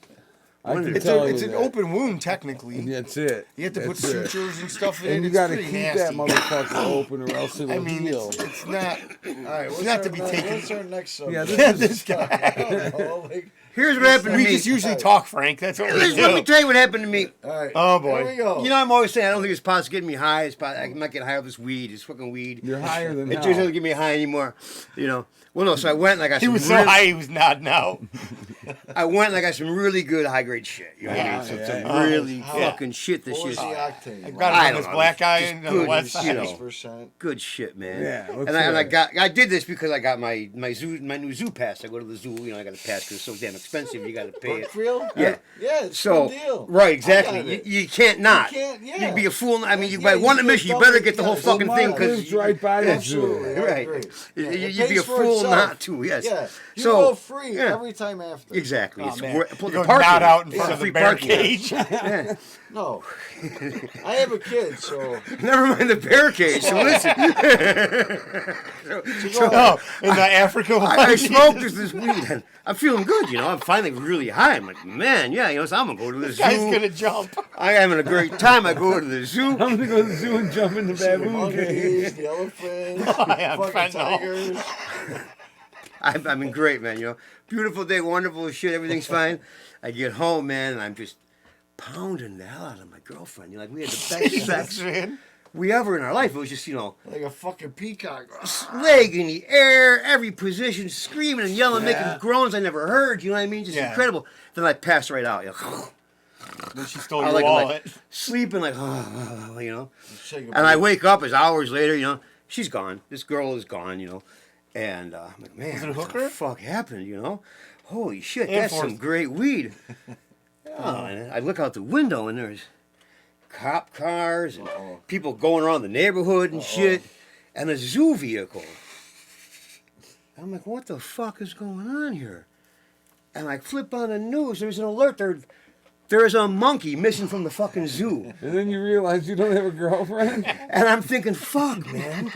I can it's, tell it's you an that. open wound technically. That's it. You have to put That's it. sutures and stuff in. And you It's got to pretty keep nasty. that motherfucker open or else it'll I mean, heal. it's not. All right, what's not our to be next- taken- What's our next subject? Yeah, Yeah, this this guy. I don't know, like, here's what happened to We me. just usually talk, Frank. That's what we Let me do. tell you what happened to me. all right. Oh, boy. Here we go. You know, I'm always saying I don't think it's possible getting me high. It's possible, I might get high with this weed. It's fucking weed. You're higher than It hell. just doesn't get me high anymore. You know. Well, no. So I went and I got He some. was so real- high, he was nodding out. I went and I got some really good high grade shit. You know what I mean? Yeah, Some yeah. really Yeah. fucking shit. This What was shit the is octane? I got I him on don't this know, black guy just on the good, west you side. know. 6%. good shit, man. Yeah, let's and I hear it. I did this because I got my new zoo pass. I go to the zoo. You know, I got a pass because it's so damn expensive. You got to pay it. Brookfield? Yeah. Yeah, it's a So good deal. right, I exactly. got it. You can't not. You can't, yeah. You'd be a fool. I mean, you Yeah, buy one you admission. You double- better get the whole yeah, fucking well, thing Mark because lives right by the zoo. Absolutely, I Right. agree. Yeah, it You'd pays be a for fool itself. not to. Yes. Yeah, you So go free yeah. every time after. Exactly. Oh, It's man. wor- You the go parking. nod out in It's front a of free the parking. barricade. Yeah. No, I have a kid, so Never mind the barricade. So listen, Oh, in the Africa one. I smoked this weed and I'm feeling good. You know, I'm finally really high. I'm like, man, yeah. You know, so I'm gonna go to the zoo. Guy's gonna jump. I'm having a great time. I go to the zoo. I'm gonna go to the zoo and jump in the baboon cage. monkeys, the elephants, yeah, fucking fentanyl. tigers. I mean, great, man. You know, beautiful day, wonderful as shit. Everything's fine. I get home, man, and I'm just pounding the hell out of my girlfriend. You know, like we had the best sex Man. we ever in our life. It was just, you know, Like a fucking peacock. leg in the air, every position, screaming and yelling, making groans I never heard. You know what I mean? Just Yeah. incredible. Then I passed right out. You know, Then she stole I your like, wallet. sleeping like, you know. Take a And I break. wake up as hours later, you know, she's gone. This girl is gone, you know. And I'm like, man, Was it a what hooker? the fuck happened, you know? Holy shit, And that's forth. some great weed. Oh, and I look out the window and there's cop cars and people going around the neighborhood and shit, and a zoo vehicle. I'm like, what the fuck is going on here? And I flip on the news. There's an alert. There's a monkey missing from the fucking zoo. And then you realize you don't have a girlfriend? And I'm thinking, fuck, man.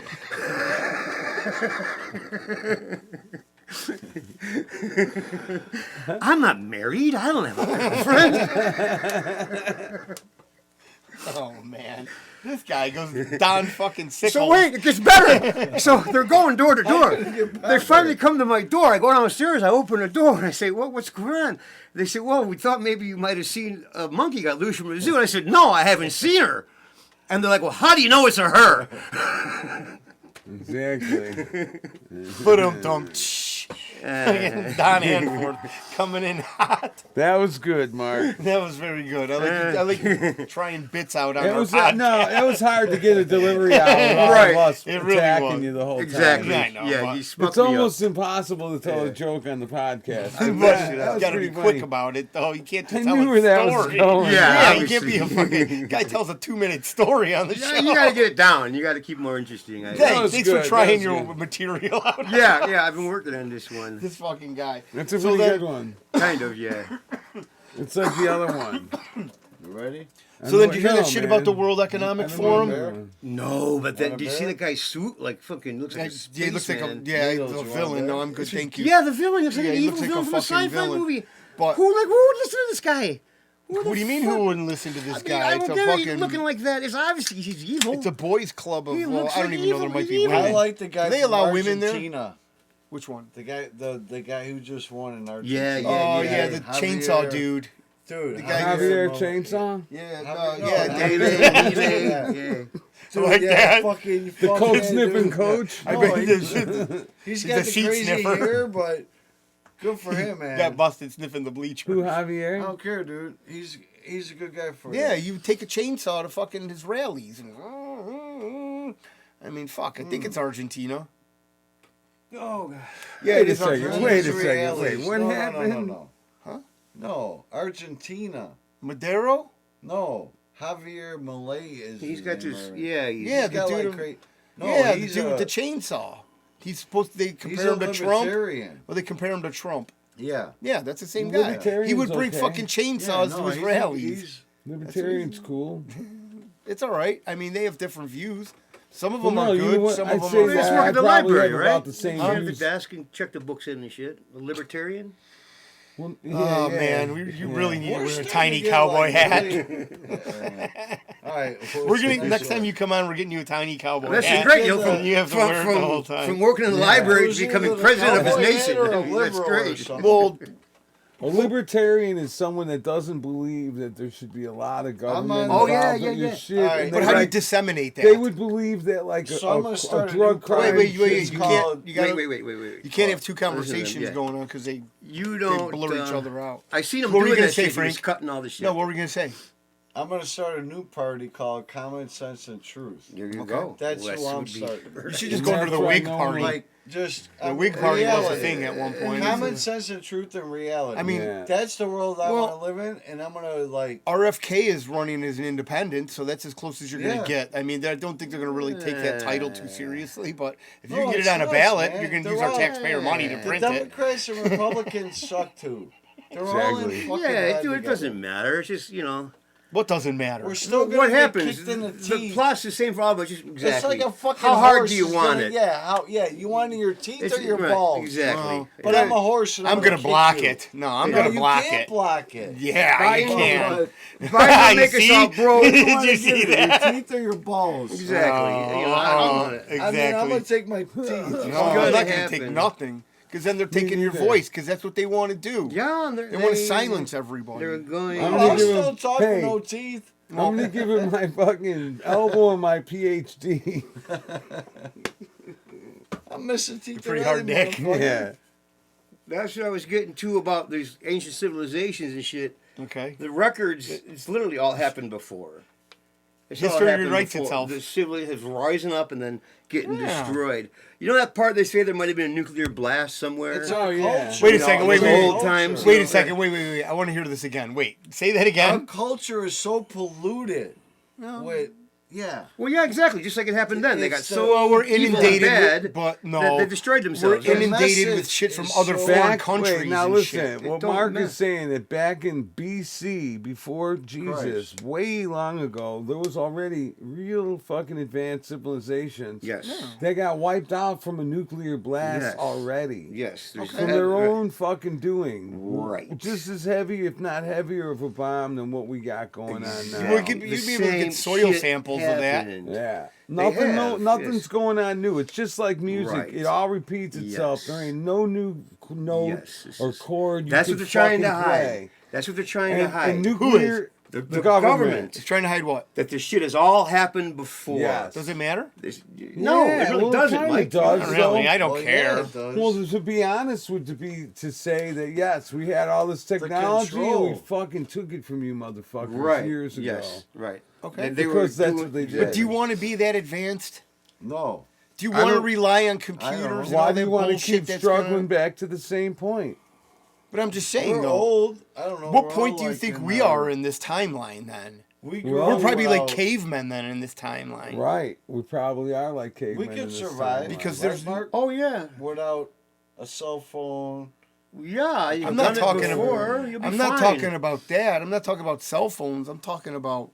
I'm not married. I don't have a girlfriend. Oh man, this guy goes down fucking sick. So wait, it gets better. So they're going door to door. They finally come to my door. I go downstairs. I open the door and I say, "What's going on?" They say, "Well, we thought maybe you might have seen a monkey got loose from the zoo." And I said, "No, I haven't seen her." And they're like, "Well, how do you know it's a her?" Exactly. Put him dumb. Don Hanford coming in hot. That was good, Mark. That was very good. I like you trying bits out on It our was podcast. it was hard to get a delivery out of all Right. of us It really attacking was. you the whole Exactly. time. Yeah, I know, Yeah, but he smucked It's me almost up. impossible to tell a joke on the podcast. But That you was gotta be pretty quick funny. about it, though. You can't I just tell knew a where that was story. going. Yeah, you can't be a fucking guy tells a 2-minute story on the show. Yeah, you got to get it down. You got to keep it more interesting. That Hey, was thanks good. for trying That was your good. material out. Yeah, I've been working on this one. This fucking guy. That's a So pretty then- good one. Kind of, yeah. It's like the other one. You ready? So then, did you hear No, that shit man. about the World Economic I don't Forum? know that one. No, but then, Want a do you see bear? the guy's suit? Like, fucking looks like a Yeah, he looks like a spaceman. he's Needles, a you want villain. that? No, I'm good, thank you. Yeah, the villain. It's like Yeah, an he evil looks like villain a from a fucking sci-fi villain. movie. But Who would listen to this guy? what do you mean? fuck? Who wouldn't listen to this I mean, guy? I It's don't a get it. fucking. Looking like that. It's obviously he's evil. It's a boys' club of. He Well, looks I don't like even know evil. there might He's be evil. women. I like the guy. Do they from allow women there? Argentina. Which one? The guy who just won in Argentina. Yeah, Oh yeah. yeah, the chainsaw dude. Dude, The guy Javier who- Chainsaw? Yeah, Javier- no, yeah, no, David. Yeah. Dude, like yeah, that. Fucking, The coat fucking sniffing dude. coach? I No, bet he- the He's the got the seat crazy sniffer. hair, but good for him, man. got busted sniffing the bleachers. Who, I Javier? don't care, dude. He's a good guy for Yeah, you. you take a chainsaw to fucking his rallies. And, I mean, fuck. I think it's Argentina. Oh, God. Yeah, Wait it a is second. Argentina. Wait a It's second. realities. Wait, what No, happened? No. Huh? No, Argentina. Madero? No, Javier Milei is. He's his got name this. already. Yeah, Yeah, He's the got dude like of- great. No, yeah, the he's dude a, with the chainsaw. He's supposed to, they he's compare a him to Trump. libertarian. Well, they compare him to Trump. Yeah. Yeah, that's the same guy. Libertarian's He would bring okay. fucking chainsaws to his he's- rallies. he's- Libertarian's cool. It's all right. I mean, they have different views. Some of Well, them no, are you know good. what? Some I'd of them say are They just that work I at the probably library, have right? about the same Sit at the views. desk and check the books in and shit. A libertarian. Well, Oh yeah, man, yeah. you really need to We're wear a starting tiny to get, cowboy like, hat. really- all right. We're gonna next time you come on, we're getting you a tiny cowboy That's hat. great. You Yeah, know, you have to wear it the whole time. from working in the library Was to he becoming with a president of his cowboy hat nation. or a That's liberal or great. something? Well, A libertarian is someone that doesn't believe that there should be a lot of government on- Oh, involved yeah, in your yeah. shit. All right, and but they how do you like- disseminate that? They would believe that like So I'm a gonna start a drug new crime. wait, shit you is can't. You gotta, Wait. You can't have two Listen to them, conversations yeah. going on because they You don't blur each other out. I seen him What were you doing gonna that say, shit. He was Frank? cutting all the shit. No, what were we gonna say? I'm gonna start a new party called Common Sense and Truth. There you go. That's Well, who I'm would be- starting. You should just go to the That's why Whig no party. one- Like just The Whig party was a reality. thing at one point. Common sense and truth and reality. I mean, Yeah. that's the world I Well- want to live in, and I'm gonna like. RFK is running as an independent, so that's as close as you're going Yeah. to get. I mean, I don't think they're going to really take that title too seriously, but if you No, get it it's on a us, ballot, man. you're going to They're use our all- taxpayer money to The print it. Democrats and Republicans suck too. They're all in Exactly. fucking Yeah, bed it together. doesn't matter. It's just What doesn't matter? We're still gonna what get happens. kicked in the The teeth. plot's the same for all, but just exactly. It's like a fucking How hard horse do you is want gonna- it? Yeah, you want it in your teeth It's- or your right, balls? Exactly. Well, But I'm a horse and I'm gonna going to kick block you. it. No, I'm No, going to you block can't it. block it. Yeah, you can. Biden You make us see? all broke. Did You wanna you get see it, that? Your teeth or your balls? Exactly. You know, I don't want it. Exactly. I mean, I'm gonna take my teeth. No, I'm gonna not going to happen. take nothing because then they're taking your neither. voice because that's what they want to do. Yeah, They want to silence everybody. They're going. I'm I'm gonna give still him- talking hey. no teeth. I'm gonna give him my fucking elbow and my PhD. I'm missing teeth. Pretty already, hard dick. motherfucker. Yeah. That's what I was getting to about these ancient civilizations and shit. Okay. The records, it's literally all happened before. It's all History happened rewrites before. itself. The civilization is rising up and then getting Yeah. destroyed. You know that part they say there might have been a nuclear blast somewhere? It's Oh, our yeah. culture. Wait a You know, second, those wait. old times. Wait you a know, second. Wait. I want to hear this again. Wait. Say that Our again. culture is so polluted. With yeah. Well, yeah, exactly. Just like it happened then. They got It's, so Well, we're evil and inundated bad with, but no, that they destroyed we're themselves. in- inundated message with shit from is other so- foreign Back, countries. wait, now and listen, shit. what don't Mark matter. is saying that back in BC, before Jesus, way long ago, there was already real fucking advanced civilizations. Yes. They got wiped out from a nuclear blast Yes. already. Yes. there's From that- their own fucking doing. Right. Just as heavy, if not heavier, of a bomb than what we got going on now. Well, you'd be able to get soil samples of that. Yeah. Nothing's yes. going on new. It's just like music. Right. It all repeats itself. Yes. There ain't no new note Yes, this or is- chord you That's could what they're trying to fucking hide. play. That's what they're trying to hide. And nuclear, The the government. government. It's trying to hide what? That this shit has all happened before. Yes. Does it matter? No, Yeah, it really well, doesn't, kinda Mike. does. Not really. I don't Well, care. yeah, it does. Well, to be honest, would be to say that yes, we had all this technology and we control. fucking took it from you, motherfuckers, Right. years ago. Yes. Right. Okay. Because that's what they did. But do you want to be that advanced? No. Do you I want to don't- rely on I computers don't. and Why all do that you want to bullshit keep that's struggling gonna... back to the same point? But I'm just saying, We're though. old. I don't know. What we're point all do you like think in, we are in this timeline then? We We're grew all We're up probably like without- cavemen then in this timeline. Right. We probably are like cavemen. We in could this survive timeline. Because right, there's- Mark? Oh yeah. Without a cell phone. Yeah. You've I'm done not it talking before. about. You'll be I'm not fine. talking about that. I'm not talking about cell phones. I'm talking about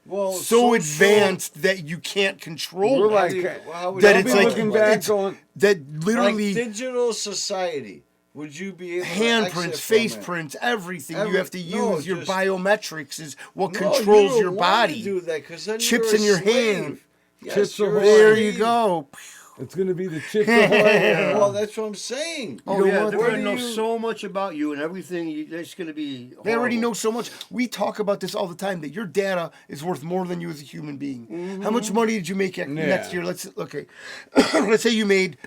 Well, so advanced that you can't control We're it. like- that I'll it's be like looking back it's, going, that like literally digital society. Would you be able to handprints, exit face from it? prints, everything you Every- have to use. no, Your just- biometrics is what No, controls you your don't wanna body. Do that, 'cause then Chips you're in a your slave. hand. Yes, Chips you're a Ahoy. There you slave. go. it's going to be the Chips Ahoy. Well, that's what I'm saying. Oh, Oh You know yeah, what? they're Where gonna do know you- so much about you and everything. That's gonna be. They already horrible. know so much. We talk about this all the time that your data is worth more than you as a human being. How much money did you make next year? Let's say you made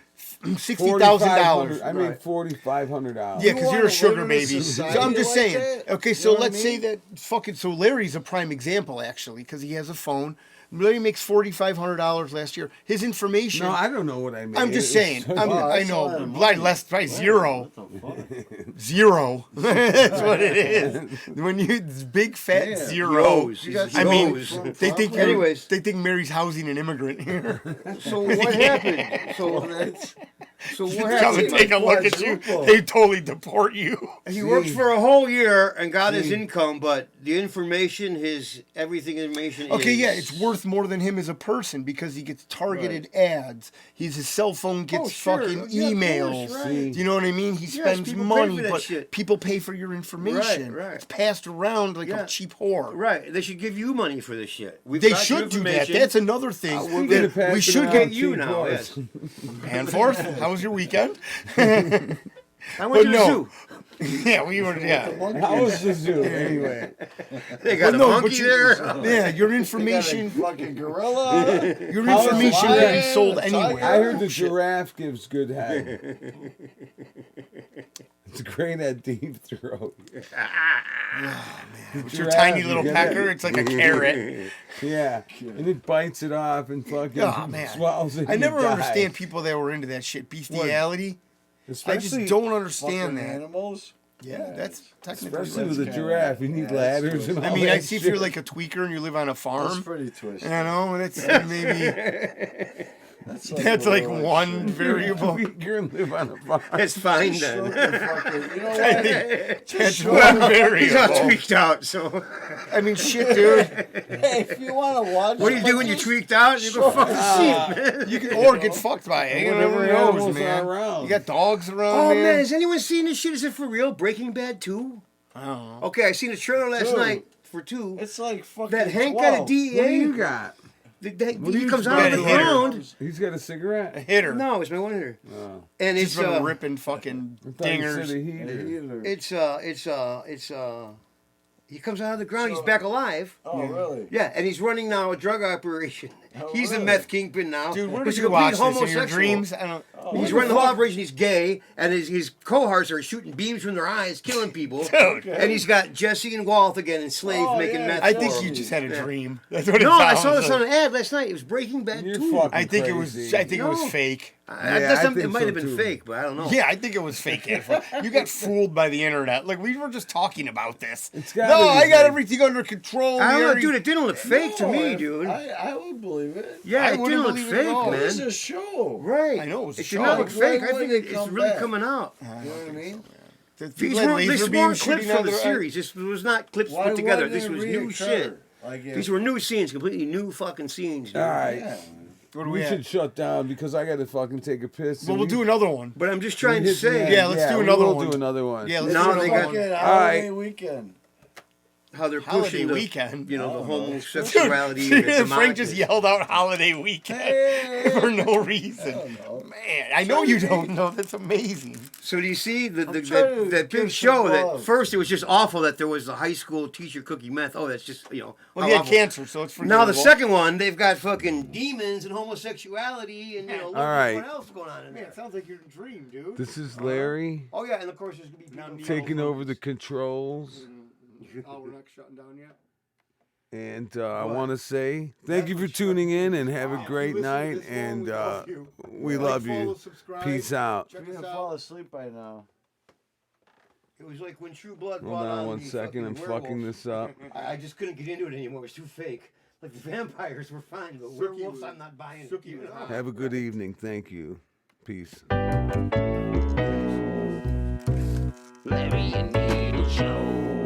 $60,000. I made $4,500. Yeah, because wanna you're a live sugar in a baby. So society I'm just like saying. that? Okay, You so know what I let's say mean? that fucking. So Larry's a prime example, actually, because he has a phone. Larry makes $4,500 last year. His information. No, I don't know what I made. I'm just It was saying. so- I that's a lot know. of Like money. less, right? Zero. What the fuck? Zero. That's what it is. When you it's big fat Yeah. zero. Yo's. You got I mean, Yo's. they think Anyways. they think Mary's housing an immigrant here. So what happened? So what Come happened? and take a look at you. quadruple. They totally deport you. He worked for a whole year and got his income, but the information, his everything information. Okay, is, yeah, it's worth more than him as a person because he gets targeted ads. His cell phone gets sure. fucking Yeah, of emails. course, right. Do you know what I mean? He spends people pay money, for that but shit. people pay for your information. Right. It's passed around like Yeah. a cheap whore. right. They should give you money for this shit. We've They got your should do that. information. That's another thing. We're that gonna pass we it should around get you cheap now. horse. Yes. hand forth. How was your weekend? I went to the no. zoo. Yeah, we were. Yeah, How was the zoo anyway? They got Well, a no, monkey but you- there. yeah. Your They got a information, fucking gorilla. your How is information it? can be sold Lion, anywhere. I heard the giraffe gives good head. It's great at deep throat. With your tiny little pecker, it's like a carrot. Yeah, and it bites it off and fucking Oh, man. swallows it. I and never it dies. understand people that were into that shit. Bestiality. I Especially, just don't understand Fucking that. animals. Yeah, that's technically. especially with a kinda- giraffe. You need yeah, ladders and all I mean, that I see if you're shit. like a tweaker and you live on a That's farm. pretty twisted. You know, that's maybe That's that's like a little one extreme. variable. You're gonna live on a farm. It's fine Stroke then. the fucking, you know I what? think that's Sure. one He's not variable. tweaked out, so I mean, shit, dude. Hey, if you want to watch, what do you do when you're tweaked out? You go fucking see it, man. You can or get fucked by it. You Whatever never knows, animals man. are around. You got dogs around, Oh man. man, has anyone seen this shit? Is it for real? Breaking Bad 2? I don't know. Okay, I seen a trailer last Dude. night for 2. It's like fucking That Hank 12. got a DEA. What do you got? He you comes got? out of the You got a ground. He's got a cigarette. A hitter. No, it's my one hitter. Oh. And Just it's from ripping fucking I thought you said dingers. a Hey, heater. either. he comes out of the ground. He's So- back alive. Oh, really? Yeah, and he's running now a drug operation. Oh, He's the really? meth kingpin now. Dude, where He's did a you complete watch this? In your homosexual. dreams? I don't. He's running the whole operation. He's gay, and his cohorts are shooting beams from their eyes, killing people. Dude. And he's got Jesse and Walt again enslaved, Oh, making yeah. meth. I for think him. you just had a Yeah. dream. That's what it No, I sounds saw this like. on an ad last night. It was Breaking Bad You're 2. fucking I think it crazy. was. I think it was No. fake. I It think might so, have been too. fake, but I don't know. Yeah, I think it was fake. You got fooled by the internet. Like we were just talking about this. It's No, gotta be I got fake. everything under control. I don't know, Larry. dude. It didn't look fake to No, me, if- dude. I would believe it. Yeah, I it didn't wouldn't look believe it at fake, all. man. It's a show. Right. I know it was a It did show. not look Like, fake. when I would think it it's come really back? coming out. You know what I mean? People These had weren't, laser these beams weren't clips shooting out from the their- series. This was not clips Why put together. wouldn't This it was reoccur? new shit. Like if, These were new scenes, completely new fucking scenes, dude. All right. yeah. What do We we should have? shut down because I got to fucking take a piss. Well, we'll do another one. But I'm just trying to Hit the say end. Yeah, let's do we another will one. do another one. Yeah, This let's Now do they another got- one. fucking All holiday right. weekend. how they're Holiday pushing the, weekend. you know, the Oh. homosexuality. Dude, and the Frank just yelled out "holiday weekend" for no reason. know. Man, I know you don't know. That's amazing. So do you see trying to that give big some show? That love. first it was just awful that there was a high school teacher cooking meth. Oh, that's just Well, how he had awful. cancer, so it's Now the forgivable. second one, they've got fucking demons and homosexuality and look All right. what else going on in Man, there. it sounds like your dream, dude. This is Larry Oh yeah, and of course there's gonna be people taking over the controls. Oh, we're not shutting down yet. And I want to say thank you for tuning in and have a great Listen to night. this long, And we love you. we Like, love follow, you. subscribe. Peace out. Check You're us gonna out. fall asleep by now. It was like when True Blood Hold brought on on one the second. I'm fucking fucking werewolves. this up. I just couldn't get into it anymore. It was too fake. Like the vampires were fine, but werewolves, I'm not buying it. Sookie You was know? hot. Have a good evening. Thank you. Peace. Larry and Needle Show.